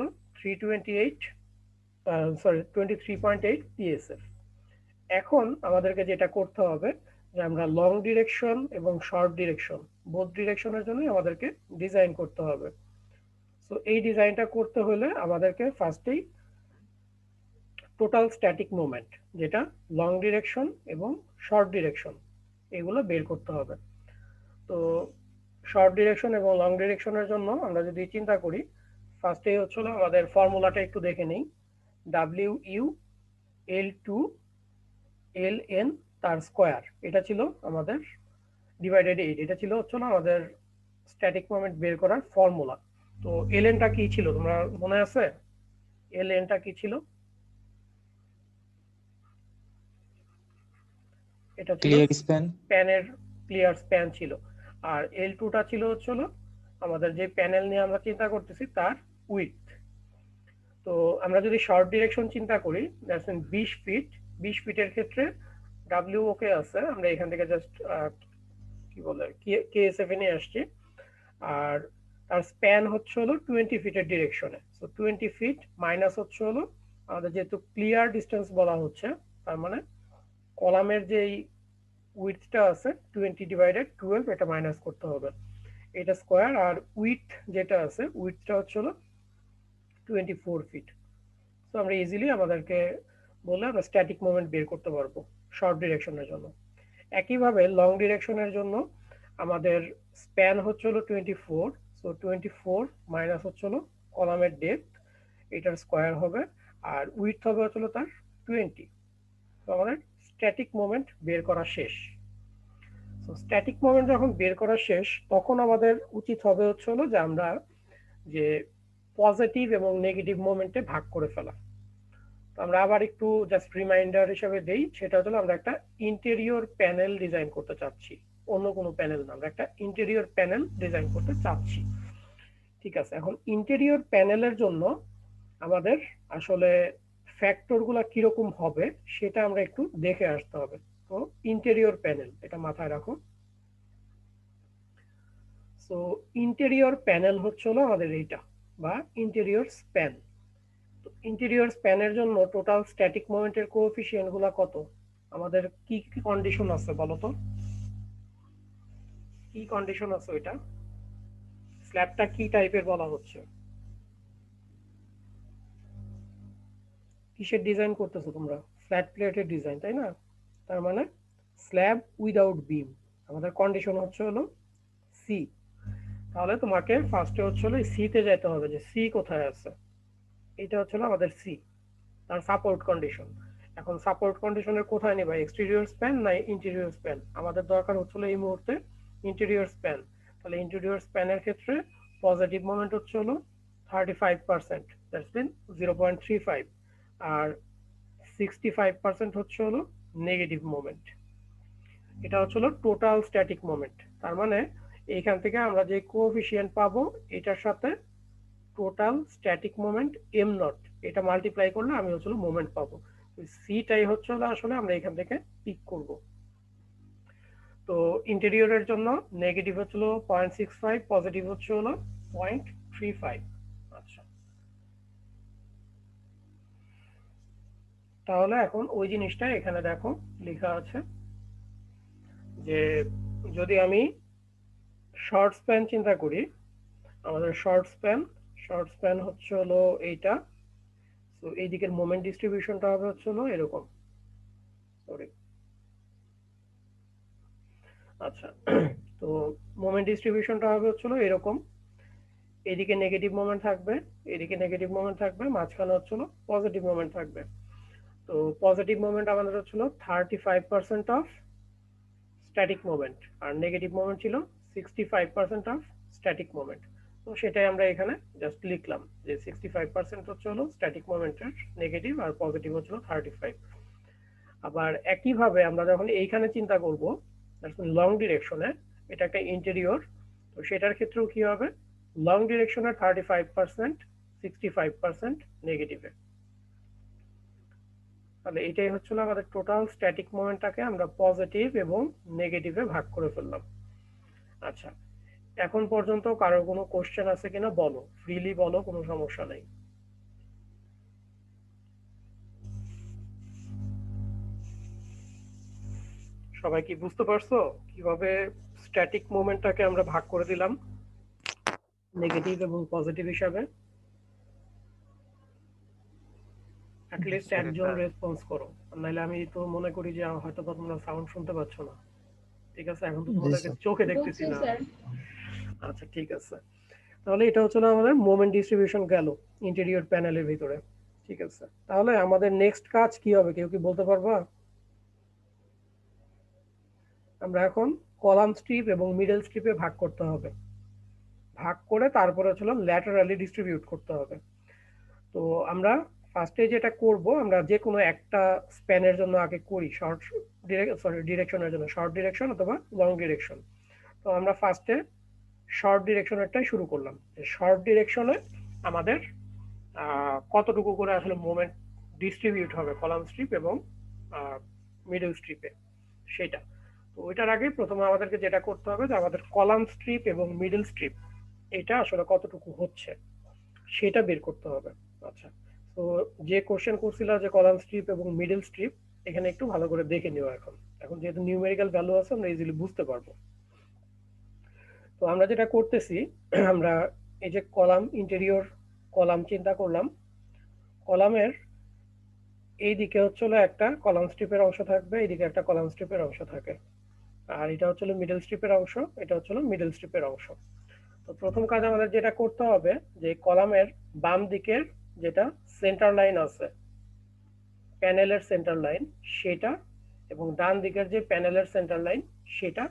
23.8 পিএসএফ। এখন আমাদেরকে যেটা করতে হবে যে আমরা লং ডিরেকশন এবং শর্ট ডিরেকশন বোথ ডিরেকশনের জন্য আমাদেরকে ডিজাইন করতে হবে। সো এই ডিজাইনটা করতে হলে আমাদেরকে ফার্স্টেই টোটাল স্ট্যাটিক মোমেন্ট, যেটা লং ডিরেকশন এবং শর্ট ডিরেকশন, এগুলো বের করতে হবে। তো শর্ট ডিরেকশন এবং লং ডিরেকশনের জন্য আমরা যদি চিন্তা করি, ফার্স্টেই হচ্ছিল আমাদের ফর্মুলাটা একটু দেখে নিই। WU L2 LN তার স্কোয়ার, এটা ছিল আমাদের ডিভাইডেড 8, এটা ছিল হচ্ছে না আমাদের স্ট্যাটিক মোমেন্ট বের করার ফর্মুলা। তো LNটা কি ছিল তোমরা মনে আছে? LNটা কি ছিল? এটা ছিল ক্লিয়ার স্প্যান। প্যানের ক্লিয়ার স্প্যান ছিল, আর L2টা ছিল হচ্ছিল আমাদের যে প্যানেল নিয়ে আমরা চিন্তা করতেছি তার উইডথ। তো আমরা যদি শর্ট ডিরেকশন চিন্তা করি, দ্যাটস মিন 20 ফিট, 20 ফিটের ক্ষেত্রে W ওকে আছে, আমরা এখান থেকে জাস্ট কি বলে KSF এ নিয়ে আসছি, আর তার স্প্যান হচ্ছে হলো 20 ফিটের ডিরেকশনে। সো 20 ফিট মাইনাস হচ্ছে হলো আমাদের যেহেতু ক্লিয়ার ডিস্টেন্স বলা হচ্ছে, তার মানে কলামের যেই উইডথটা আছে 20/12, এটা মাইনাস করতে হবে, এটা স্কোয়ার। আর উইডথ যেটা আছে, উইডথটা হচ্ছে হলো 24 ফিট। তো আমরা ইজিলি আমাদেরকে বলে আমরা স্ট্যাটিক মোমেন্ট বের করতে পারবো শর্ট ডিরেকশনের জন্য। একইভাবে লং ডিরেকশনের জন্য আমাদের স্প্যান হচ্ছে হলো 24, সো 24 মাইনাস হচ্ছে হলো কলামের ডেপথ, এটার স্কোয়ার হবে, আর উইডথ হবে হচ্ছে হলো তার 20। তো আমাদের স্ট্যাটিক মোমেন্ট বের করা শেষ। তো স্ট্যাটিক মোমেন্ট যখন বের করা শেষ, তখন আমাদের উচিত হবে হচ্ছে হলো যে আমরা যে পজিটিভ এবং নেগেটিভ মোমেন্টে ভাগ করে ফেলা। তো আমরা আবার একটু জাস্ট রিমাইন্ডার হিসেবে দেই, সেটা হলো আমরা একটা ইন্টেরিয়র প্যানেল ডিজাইন করতে চাচ্ছি, অন্য কোনো প্যানেল না, আমরা একটা ইন্টেরিয়র প্যানেল ডিজাইন করতে চাচ্ছি, ঠিক আছে? এখন ইন্টেরিয়র প্যানেলের জন্য আমাদের আসলে ফ্যাক্টরগুলো কিরকম হবে সেটা আমরা একটু দেখে আসতে হবে। তো ইন্টেরিয়র প্যানেল, এটা মাথায় রাখো। সো ইন্টেরিয়র প্যানেল হচ্ছে হলো আমাদের এইটা, বা ইন্টেরিয়র স্প্যান। তো ইন্টেরিয়র স্প্যানের জন্য টোটাল স্ট্যাটিক মোমেন্টের কোএফিসিয়েন্ট গুলা কত? আমাদের কি কি কন্ডিশন আছে বলো তো? কি কন্ডিশন আছে ওইটা? স্ল্যাবটা কি টাইপের বলা হচ্ছে? কিসের ডিজাইন করতেছো তোমরা? ফ্ল্যাট প্লেটের ডিজাইন, তাই না? তার মানে স্ল্যাব উইদাউট বিম, আমাদের কন্ডিশন হচ্ছে হলো সি। তাহলে তোমাকে ফার্স্টে হচ্ছে হলো সি তে যেতে হবে, যে সি কোথায় আছে। এটা হচ্ছে আমাদের সি, তার সাপোর্ট কন্ডিশন। এখন সাপোর্ট কন্ডিশনের কোথায় নেবা, এক্সটেরিয়র স্প্যান না ইন্টেরিয়র স্প্যান? আমাদের দরকার হচ্ছিল এই মুহূর্তে ইন্টেরিয়র স্প্যান। তাহলে ইন্টেরিয়র স্প্যানের ক্ষেত্রে পজিটিভ মোমেন্ট হচ্ছে হলো 35%, দ্যাটস মিন 0.35, আর 65% হচ্ছে হলো নেগেটিভ মোমেন্ট। এটা হচ্ছে হলো টোটাল স্ট্যাটিক মোমেন্ট। তার মানে এইখান থেকে আমরা যে কোএফিসিয়েন্ট পাবো এটার সাথে total static moment am not এটা মাল্টিপ্লাই করলে আমি হচ্ছে মোমেন্ট পাবো। সিটাই হচ্ছে হলো আসলে আমরা এখান থেকে পিক করব। তো ইন্টেরিয়রের জন্য নেগেটিভ হচ্ছিল 0.65, পজিটিভ হচ্ছে হলো 0.35। আচ্ছা, তাহলে এখন ওই জিনিসটা এখানে দেখো লেখা আছে যে যদি আমি শর্ট স্প্যান চিন্তা করি, আমাদের শর্ট স্প্যান হচ্ছে হলো এইটা। তো এই দিকের মোমেন্ট ডিস্ট্রিবিউশনটা হবে হচ্ছে হলো এরকম, সরি। আচ্ছা, তো মোমেন্ট ডিস্ট্রিবিউশনটা হবে হচ্ছে হলো এরকম, এদিকে নেগেটিভ মোমেন্ট থাকবে, এদিকে নেগেটিভ মোমেন্ট থাকবে, মাঝখানে হচ্ছে হলো পজিটিভ মোমেন্ট থাকবে। তো পজিটিভ মোমেন্ট আমাদের হচ্ছে হলো 35% অফ স্ট্যাটিক মোমেন্ট, আর নেগেটিভ মোমেন্ট ছিল 65% অফ স্ট্যাটিক মোমেন্ট। তো সেটাই আমরা এখানে জাস্ট লিখলাম যে 65% হচ্ছে হলো স্ট্যাটিক মোমেন্টের নেগেটিভ, আর পজিটিভ হচ্ছে 35। আবার একইভাবে আমরা যখন এইখানে চিন্তা করব লং ডিরেকশনে, এটা একটা ইন্টেরিয়র, তো সেটার ক্ষেত্রেও কি হবে, লং ডিরেকশনের 35% 65% নেগেটিভে। তাহলে এটাই হচ্ছিল আমাদের টোটাল স্ট্যাটিক মোমেন্টটাকে আমরা পজিটিভ এবং নেগেটিভে ভাগ করে ফেললাম। আচ্ছা, এখন পর্যন্ত কারোর কোনো কোশ্চেন আছে কিনা বলো, ফ্রিলি বলো, কোনো সমস্যা নেই। সবাই কি বুঝতে পারছো কিভাবে স্ট্যাটিক মোমেন্টটাকে আমরা ভাগ করে দিলাম নেগেটিভ এবং পজিটিভ হিসাবে? অ্যাটলিস্ট একজন রেসপন্স করো, নাহলে আমি তো মনে করি যে হয়তো বা তোমরা সাউন্ড শুনতে পাচ্ছ না। ঠিক আছে, এখন তো তোমাদেরকে চোখে দেখতেছি না। আচ্ছা, ঠিক আছে, তাহলে এটা হচ্ছে না আমাদের মোমেন্ট ডিস্ট্রিবিউশন গেল ইন্টেরিয়র প্যানেলের ভিতরে। ঠিক আছে, তাহলে আমাদের নেক্সট কাজ কি হবে, কেউ কি বলতে পারবা? আমরা এখন কলাম স্ট্রিপ এবং মিডল স্ট্রিপে ভাগ করতে হবে, ভাগ করে তারপরে হচ্ছে ল্যাটারালি ডিস্ট্রিবিউট করতে হবে। তো আমরা ফার্স্টে যেটা করব, আমরা যে কোনো একটা স্প্যানের জন্য আগে করি, ডিরেকশনের জন্য শর্ট ডিরেকশন অথবা লং ডিরেকশন। তো আমরা ফার্স্টে শর্ট ডিরেকশনেরটাই শুরু করলাম। শর্ট ডিরেকশনে আমাদের কতটুকু করে আসলে মোমেন্ট ডিস্ট্রিবিউট হবে কলাম স্ট্রিপ এবং মিডল স্ট্রিপে সেটা। তো ওইটার আগে প্রথমে আমাদেরকে যেটা করতে হবে যে আমাদের কলাম স্ট্রিপ এবং মিডল স্ট্রিপ এটা আসলে কতটুকু হচ্ছে সেটা বের করতে হবে। আচ্ছা, তো যে কোশ্চেন করছিল যে কলাম স্ট্রিপ এবং মিডল স্ট্রিপ, এখানে একটু ভালো করে দেখে নিও। এখন যেহেতু নিউমেরিক্যাল ভ্যালু আছে আমরা ইজিলি বুঝতে পারবো। তো আমরা যেটা করতেছি, আমরা এই যে কলাম ইন্টেরিয়র কলাম চিন্তা করলাম, কলামের এই দিকে হচ্ছে একটা কলাম স্ট্রিপের অংশ থাকবে, এইদিকে একটা কলাম স্ট্রিপের অংশ থাকে, আর এটা হচ্ছে মিডল স্ট্রিপের অংশ, এটা হচ্ছে মিডল স্ট্রিপের অংশ। তো প্রথম কাজ আমাদের যেটা করতে হবে যে কলামের বাম দিকের যেটা সেন্টার লাইন আছে, প্যানেলের সেন্টার লাইন সেটা, এবং ডান দিকের যে প্যানেলের সেন্টার লাইন সেটা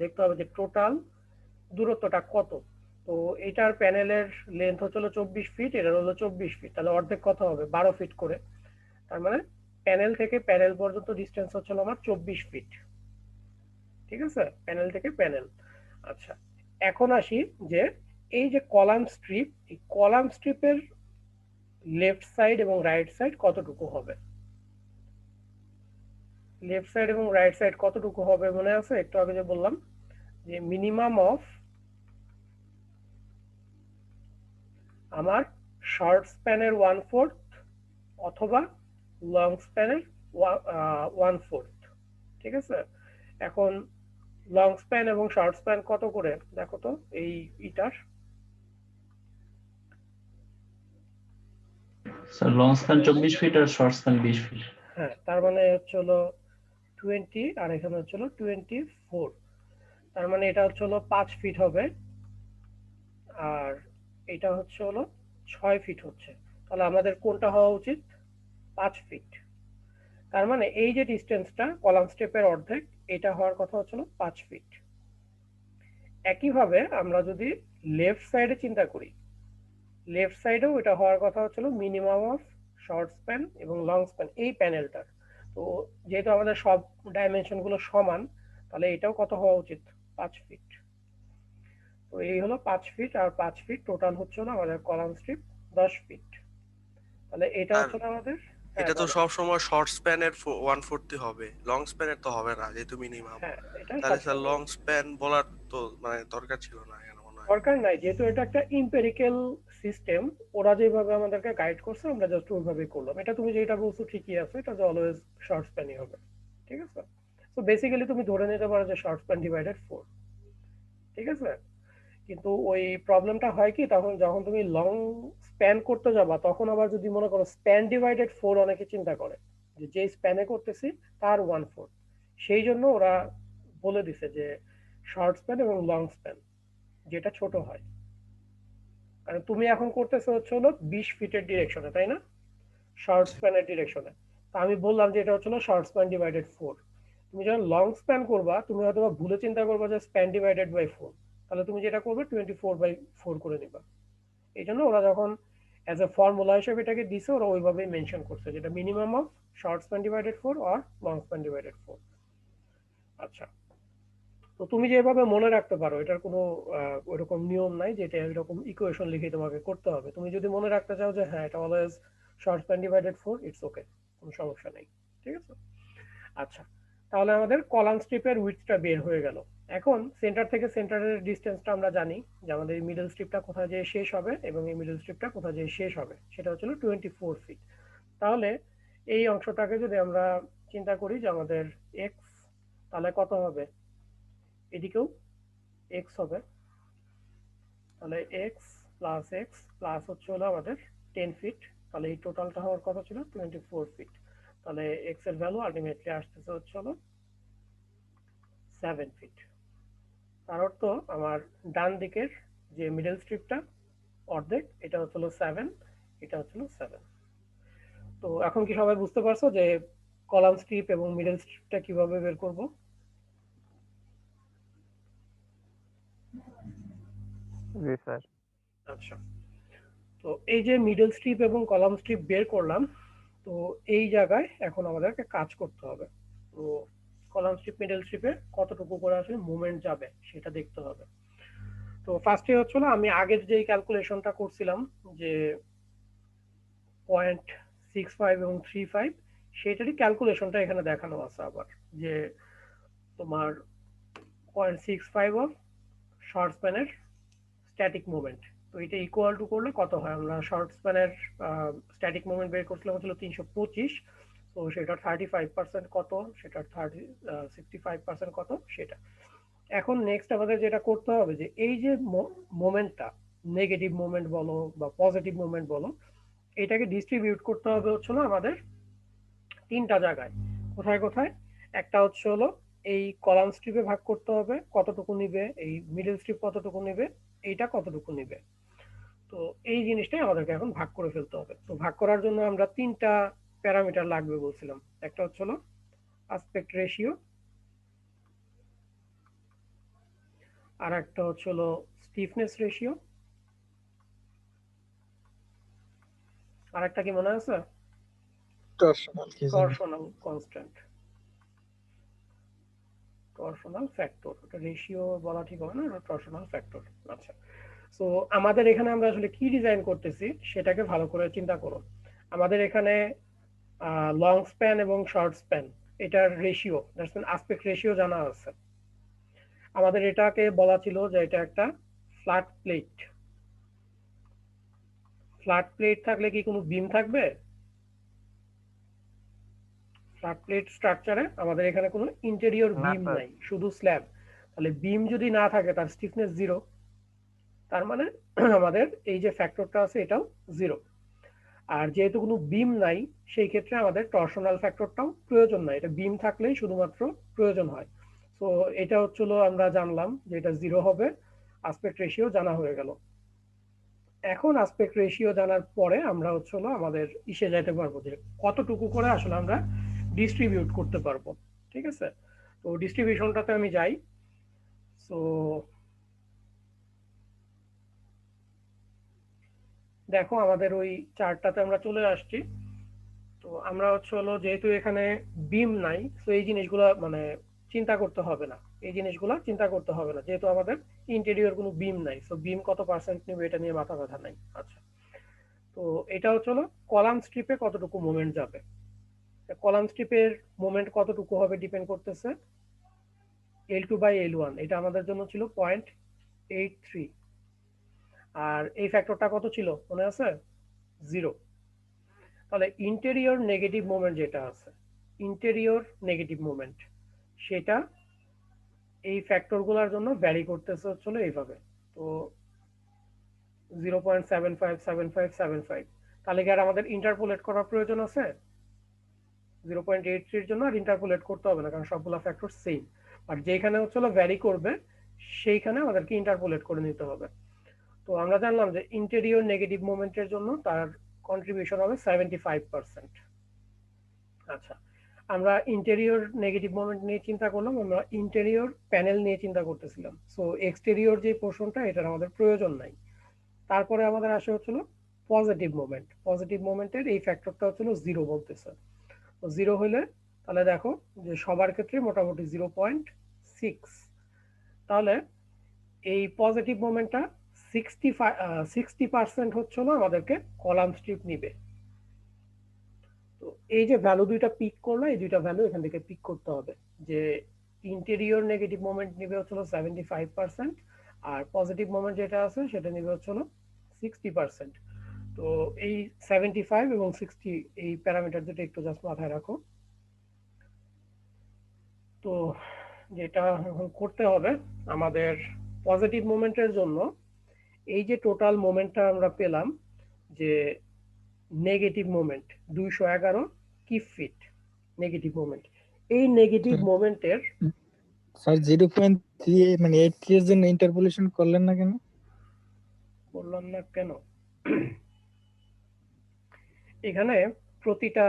দেখতে হবে যে টোটাল দূরত্বটা কত। তো এটার প্যানেলের লেন্থ হচ্ছে 24 ফিট, এটার হলো 24 ফিট, তাহলে অর্ধেক কত হবে, 12 ফিট করে। তার মানে প্যানেল থেকে প্যানেল পর্যন্ত ডিস্টেন্স হচ্ছে আমার 24 ফিট। ঠিক আছে, প্যানেল থেকে প্যানেল। আচ্ছা, এখন আসি যে এই যে কলাম স্ট্রিপ, এই কলাম স্ট্রিপের লেফট সাইড এবং রাইট সাইড কতটুকু হবে, লেফট সাইড এবং রাইট সাইড কতটুকু হবে মনে আছে? একটু আগে যে বললাম যে মিনিমাম অফ আমার শর্ট স্প্যানের 1/4 অথবা লং স্প্যানের 1/4। ঠিক আছে, এখন লং স্প্যান এবং শর্ট স্প্যান কত করে দেখো তো এই ইটার। স্যার লং স্প্যান 24 ফিট আর শর্ট স্প্যান 20 ফিট। হ্যাঁ, তার মানে হচ্ছে 20 আর এখানে হচ্ছে 24, তার মানে এটা হচ্ছে 5 ফিট হবে, আর এটা হচ্ছে 6 ফিট হচ্ছে। তাহলে আমাদের কোনটা হওয়া উচিত? 5 ফিট। তার মানে এই যে ডিস্টেন্সটা কলাম স্টেপের অর্ধেক, এটা হওয়ার কথা হচ্ছে 5 ফিট। একইভাবে আমরা যদি লেফট সাইডে চিন্তা করি, লেফট সাইডেও এটা হওয়ার কথা হচ্ছিল মিনিমাম অফ শর্ট স্প্যান এবং লং স্প্যান এই প্যানেলটার। তো যেহেতু আমাদের সব ডাইমেনশন গুলো সমান, তাহলে এটাও কত হওয়া উচিত? 5 ফিট। তো এই হলো 5 ফিট, আর 5 ফিট টোটাল হচ্ছে না আমাদের কলাম স্ট্রিপ 10 ফিট। তাহলে এটা আর হচ্ছে না আমাদের, হ্যাঁ এটা তো বলো। সব সময় শর্ট স্প্যানের 140 হবে, লং স্প্যানের তো হবে না যেহেতু মিনিমাম। হ্যাঁ, এটা তাহলে স্যার সবসময় লং স্প্যান বলার তো মানে দরকার ছিল না কেন মনে হয়। দরকার নাই, যেহেতু এটা একটা ইম্পেরিক্যাল সিস্টেম, ওরা যেভাবে আমাদেরকে গাইড করছে আমরা জাস্ট ওইভাবেই করলাম। এটা তুমি যেটা বলছো ঠিকই আছে, এটা যে অলওয়েজ শর্ট স্প্যানই হবে, ঠিক আছে। তো বেসিক্যালি তুমি ধরে নিতে পারো যে শর্ট স্প্যান ডিভাইডেড 4, ঠিক আছে। কিন্তু ওই প্রবলেমটা হয় কি, তখন যখন তুমি লং স্প্যান করতে যাবা, তখন আবার যদি মনে করো স্প্যান ডিভাইডেড 4, অনেকে চিন্তা করে যে যে স্প্যানে করতেছি তার 1/4। সেই জন্য ওরা বলে দিছে যে শর্ট স্প্যান এবং লং স্প্যান যেটা ছোট হয়। কারণ তুমি এখন করতেছো হচ্ছে হলো 20 ফিটের ডিরেকশনে, তাই না? শর্ট স্প্যানের ডিরেকশনে। তা আমি বললাম যে এটা হচ্ছে শর্ট স্প্যান ডিভাইডেড 4। তুমি যখন লং স্প্যান করবা, তুমি হয়তো ভুলে চিন্তা করবা যে স্প্যান ডিভাইডেড বাই 4, তাহলে তুমি যেটা করবে 24/4 করে নিবা। এই জন্য ওরা যখন অ্যাজ এ ফর্মুলা হিসেবে এটাকে দিছে, ওরা ওইভাবেই মেনশন করছে যেটা minimum of short span divided 4 or long span divided 4। আচ্ছা, তো তুমি যেভাবে মনে রাখতে পারো, এটার কোনো ওইরকম নিয়ম নাই যে এটা এরকম ইকুয়েশন লিখে তোমাকে করতে হবে। তুমি যদি মনে রাখতে চাও যে হ্যাঁ এটা always short span divided 4, it's okay, কোনো সমস্যা নেই, ঠিক আছে। আচ্ছা, তাহলে আমাদের কলাম স্ট্রিপের উইডথটা বের হয়ে গেল। এখন সেন্টার থেকে সেন্টারের ডিসটেন্সটা আমরা জানি যে আমাদের মিডল স্ট্রিপটা কোথায় যেয়ে শেষ হবে এবং এই মিডল স্ট্রিপটা কোথায় যেয়ে শেষ হবে, সেটা হচ্ছে 24 ফিট। তাহলে এই অংশটাকে যদি আমরা চিন্তা করি যে আমাদের এক্স, তাহলে কত হবে? এদিকেও এক্স হবে। তাহলে এক্স প্লাস হচ্ছে হলো আমাদের 10 ফিট। তাহলে এই টোটালটা হওয়ার কথা ছিল 24 ফিট। তাহলে এক্স এর ভ্যালু আলটিমেটলি আসতেছে হচ্ছে হলো 7 ফিট। তার অর্থ আমার ডান দিকের যে মিডল স্ট্রিপটা অর্ধেক, এটা হচ্ছে হলো 7, এটা হচ্ছে হলো 7। তো এখন কি সবাই বুঝতে পারছো যে কলাম স্ট্রিপ এবং মিডল স্ট্রিপটা কিভাবে বের করব? জি স্যার। আচ্ছা, তো এই যে মিডল স্ট্রিপ এবং কলাম স্ট্রিপ বের করলাম, তো এই জায়গায় এখন আমাদেরকে কাজ করতে হবে। তো কলাম স্ট্রিপ মিডল স্ট্রিপে কতটুকু করে আসলে মুভমেন্ট যাবে সেটা দেখতে হবে। তো ফার্স্টে হচ্ছে না, আমি আগের যে ক্যালকুলেশনটা করছিলাম যে 0.65 এবং 35, সেটারই ক্যালকুলেশনটা এখানে দেখানো আছে আবার, যে তোমার 0.65 অফ শর্ট স্প্যানের স্ট্যাটিক মুভমেন্ট। তো এটা ইকুয়াল টু করলে কত হয়? আমরা শর্ট স্প্যানের স্ট্যাটিক মুভমেন্ট বের করছিলাম হচ্ছিল 325। তো সেটা 35% কত, সেটা 65% কত সেটা। এখন নেক্সট আমাদের যেটা করতে হবে যে এই যে মোমেন্টটা, নেগেটিভ মোমেন্ট বলো বা পজিটিভ মোমেন্ট বলো, এটাকে ডিস্ট্রিবিউট করতে হবে হচ্ছে না আমাদের তিনটা জায়গায়। কোথায় কোথায়? একটা হচ্ছে হলো এই কলাম স্ট্রিপে ভাগ করতে হবে কতটুকু নিবে, এই মিডল স্ট্রিপ কতটুকু নিবে, এইটা কতটুকু নিবে। তো এই জিনিসটাই আমাদেরকে এখন ভাগ করে ফেলতে হবে। তো ভাগ করার জন্য আমরা তিনটা প্যারামিটার লাগবে বলছিলাম। একটা হচ্ছে হলো আসপেক্ট রেশিও, আর একটা হচ্ছে হলো স্টিফনেস রেশিও, আর একটা কি মনে আছে? টর্শনাল কি জানি। Torsional constant, torsional factor. ওটা রেশিও বলা ঠিক হবে না, ওটা টরশনাল ফ্যাক্টর। আচ্ছা, সো আমাদের এখানে আমরা আসলে কি ডিজাইন করতেছি সেটাকে ভালো করে চিন্তা করো। আমাদের এখানে লং স্প্যান এবং শর্ট স্প্যান, এটার ratio, that's mean aspect ratio জানা আছে। আমাদের এটাকে বলা ছিল যে এটা একটা ফ্ল্যাট প্লেট। ফ্ল্যাট প্লেট থাকলে কি কোনো বিম থাকবে? ফ্ল্যাট প্লেট স্ট্রাকচারে আমাদের এখানে কোনো ইন্টেরিয়র না বিম স্যার। নাই, শুধু স্ল্যাব। তাহলে বিম যদি না থাকে তার স্টিফনেস 0। তার মানে আমাদের এই যে ফ্যাক্টরটা আছে এটাও 0। আর যেহেতু কোনো বিম নাই, সেই ক্ষেত্রে আমাদের টরশনাল ফ্যাক্টরটাও প্রয়োজন নাই, এটা বিম থাকলেই শুধুমাত্র প্রয়োজন হয়। তো এটা হচ্ছিল আমরা জানলাম যে এটা 0 হবে। আসপেক্ট রেশিও জানা হয়ে গেল। এখন আসপেক্ট রেশিও জানার পরে আমরা হচ্ছে হলো আমাদের ইসে যেতে পারবো যে কতটুকু করে আসলে আমরা ডিস্ট্রিবিউট করতে পারবো, ঠিক আছে। তো ডিস্ট্রিবিউশনটাতে আমি যাই। সো দেখো আমাদের ওই চার্টটাতে আমরা চলে আসছি। তো আমরা হলো যেহেতু এখানে বিম নাই, তো এই জিনিসগুলো মানে চিন্তা করতে হবে না, যেহেতু আমাদের ইন্টেরিয়র কোনো বিম নাই, সো বিম কত পার্সেন্ট নেবে এটা নিয়ে মাথা ব্যথা নাই। আচ্ছা, তো এটা হলো কলাম স্ট্রিপে কতটুকু মোমেন্ট যাবে। কলাম স্ট্রিপের মোমেন্ট কতটুকু হবে ডিপেন্ড করতেছে L2/L1, এটা আমাদের জন্য ছিল 0.83, আর এই ফ্যাক্টরটা কত ছিল মনে আছে? 0। তাহলে ইন্টেরিয়র নেগেটিভ মোমেন্ট যেটা আছে, ইন্টেরিয়র নেগেটিভ মোমেন্ট, সেটা এই ফ্যাক্টরগুলোর জন্য ভ্যারি করতেছে হলো এইভাবে। তো 0.757575, তাহলে কি আর আমাদের ইন্টারপোলেট করার প্রয়োজন আছে? 0.83 এর জন্য আর ইন্টারপোলেট করতে হবে না, কারণ সবগুলা ফ্যাক্টর সেম। আর যেখানে হলো ভ্যারি করবে সেইখানে আমাদেরকে ইন্টারপোলেট করে নিতে হবে। তো আমরা জানলাম যে ইন্টেরিয়র নেগেটিভ মোমেন্টের জন্য তার কন্ট্রিবিউশন হবে 75%। আচ্ছা, আমরা ইন্টেরিয়র নেগেটিভ মোমেন্ট নিয়ে চিন্তা করলাম, আমরা ইন্টেরিয়র প্যানেল নিয়ে চিন্তা করতেছিলাম। সো এক্সটেরিয়র যে পোর্শনটা, এটার আমাদের প্রয়োজন নাই। তারপরে আমাদের আসে হচ্ছিল পজিটিভ মোমেন্ট। পজিটিভ মোমেন্টের এই ফ্যাক্টরটা হচ্ছিল 0 বলতেছে। তো 0 হলে তাহলে দেখো যে সবার ক্ষেত্রে মোটামুটি 0.6। তাহলে এই পজিটিভ মোমেন্টটা 60% হচ্ছিল আমাদেরকে কলাম স্ট্রিপ নিবে। তো এই যে ভ্যালু দুইটা পিক করলো, এই দুইটা ভ্যালু এখান থেকে পিক করতে হবে, যে ইন্টেরিয়র নেগেটিভ মোমেন্ট নিবে হচ্ছিল 75%, আর পজিটিভ মোমেন্ট যেটা আছে সেটা নিবে হচ্ছিল 60%। তো এই 75 এবং 60 এই প্যারামিটার দুটো একটু জাস্ট মাথায় রাখো। তো যেটা এখন করতে হবে আমাদের পজিটিভ মোমেন্টের জন্য, এই যে টোটাল মোমেন্টটা আমরা পেলাম, যে negative moment 211 kip feet negative moment, এই নেগেটিভ মোমেন্টের স্যার 0.3 মানে 83 এর জন্য ইন্টারপোলেশন করলেন না কেন? বললাম না কেন, এখানে প্রতিটা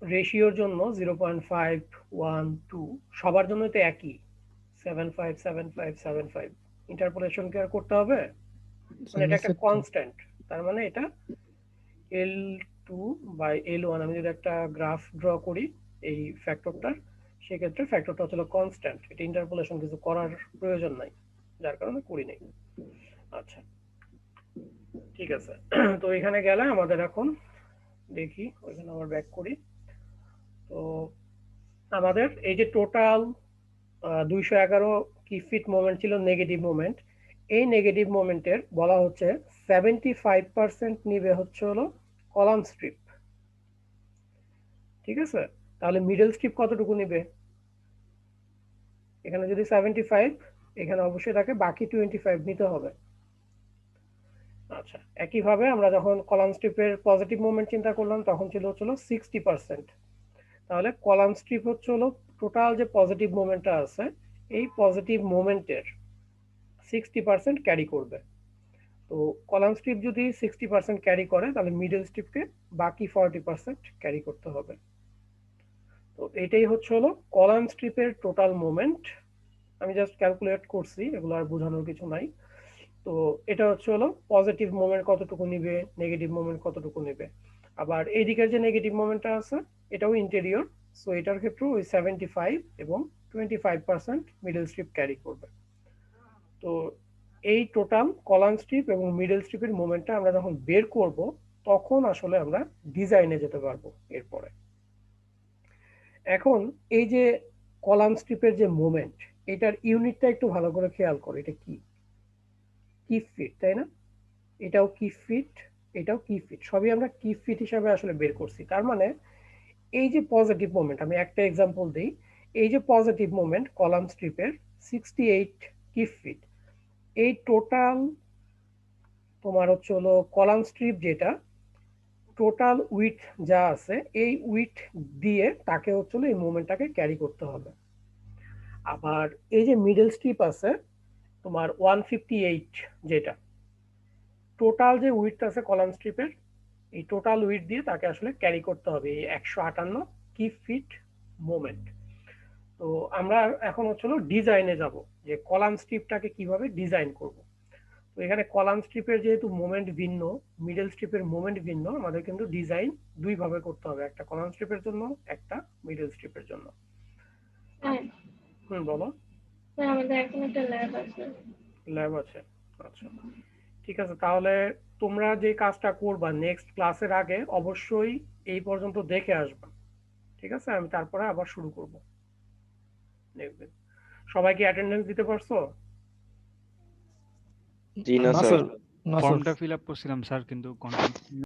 রেশিওর জন্য 0.512 সবার জন্য তো একই 757575। ইন্টারপোলেশন কি আর করতে হবে? মানে এটা একটা কনস্ট্যান্ট, তার মানে এটা L2/L1। আমি যদি একটা গ্রাফ ড্র করি এই ফ্যাক্টরটার, সেক্ষেত্রে ফ্যাক্টরটা হলো কনস্ট্যান্ট, এটা ইন্টারপোলেশন কিছু করার প্রয়োজন নাই, যার কারণে করি নাই। আচ্ছা, ঠিক আছে। তো এখানে গেলে আমাদের এখন দেখি, ওইখানে আবার ব্যাক করি। তো আমাদের এই যে টোটাল 211 কি ফিট মোমেন্ট ছিল নেগেটিভ মোমেন্ট, এই নেগেটিভ মোমেন্টের বলা হচ্ছে 75% নিবে হলো কলাম স্ট্রিপ। ঠিক আছে, তাহলে মিডল স্ট্রিপ কতটুকু নিবে? এখানে যদি 75, এখানে অবশ্যই তাকে বাকি 25 নিতে হবে। আচ্ছা, একইভাবে আমরা যখন কলাম স্ট্রিপের পজিটিভ মোমেন্ট চিন্তা করলাম তখন ছিল 60%। তাহলে কলাম স্ট্রিপ হলো টোটাল যে পজিটিভ মোমেন্টটা আছে, এই পজিটিভ মোমেন্টের 60% ক্যারি করবে। তো কলাম স্ট্রিপ যদি 60% ক্যারি করে, তাহলে মিডল স্ট্রিপকে বাকি 40% ক্যারি করতে হবে। তো এটাই হলো কলাম স্ট্রিপের টোটাল মোমেন্ট। আমি জাস্ট ক্যালকুলেট করছি, এগুলো আর বোঝানোর কিছু নাই। তো এটা হলো পজিটিভ মোমেন্ট কতটুকু নিবে, নেগেটিভ মোমেন্ট কতটুকু নিবে। আবার এই দিকের যে নেগেটিভ মোমেন্টটা আছে এটাও ইন্টেরিয়র, সো এটার ক্ষেত্রে ওই 75 এবং 25% মিডল স্ট্রিপ ক্যারি করবে। তো এই টোটাল কলাম স্ট্রিপ এবং মিডল স্ট্রিপের মোমেন্টটা আমরা যখন বের করব, তখন আসলে আমরা ডিজাইনে যেতে পারবো এরপরে। এখন এই যে কলাম স্ট্রিপের যে মোমেন্ট, এটার ইউনিটটা একটু ভালো করে খেয়াল করো, এটা কি ফিট, তাই না? এটাও কি ফিট, এটাও কি ফিট, সবই আমরা কি ফিট হিসাবে আসলে বের করছি। তার মানে এই যে পজিটিভ মোমেন্ট, আমি একটা এক্সাম্পল দিই, এই যে পজিটিভ মোমেন্ট কলাম স্ট্রিপের 68 কি ফিট, এই টোটাল তোমার হলো কলাম স্ট্রিপ, যেটা টোটাল উইথ যা আছে এই উইথ দিয়ে তাকে হলো এই মোমেন্টটাকে ক্যারি করতে হবে। আবার এই যে মিডল স্ট্রিপ আছে তোমার 158, যেটা টোটাল যে উইথ আছে কলাম স্ট্রিপের, এই টোটাল উইথ দিয়ে তাকে আসলে ক্যারি করতে হবে এই 158 কি ফিট মোমেন্ট। তো আমরা এখন হলো ডিজাইনে যাব, যে কলাম স্ট্রিপটাকে কিভাবে ডিজাইন করব। তো এখানে কলাম স্ট্রিপের যেহেতু মোমেন্ট ভিন্ন, মিডল স্ট্রিপের মোমেন্ট ভিন্ন, আমাদের কিন্তু ডিজাইন দুই ভাবে করতে হবে, একটা কলাম স্ট্রিপের জন্য, একটা মিডল স্ট্রিপের জন্য। হ্যাঁ বলো। স্যার আমাদের এখন একটা ল্যাব আছে। ল্যাব আছে, আচ্ছা ঠিক আছে। তাহলে তোমরা যে কাজটা করবা নেক্সট ক্লাসের আগে অবশ্যই এই পর্যন্ত দেখে আসবা, ঠিক আছে? আমি তারপরে আবার শুরু করব। দেখবেন সবাই কি অ্যাটেন্ডেন্স দিতে পারছো? জি না না স্যার। স্যার, না স্যার। ফর্মটা ফিল আপ করছিলাম স্যার, কিন্তু কন্টেন্ট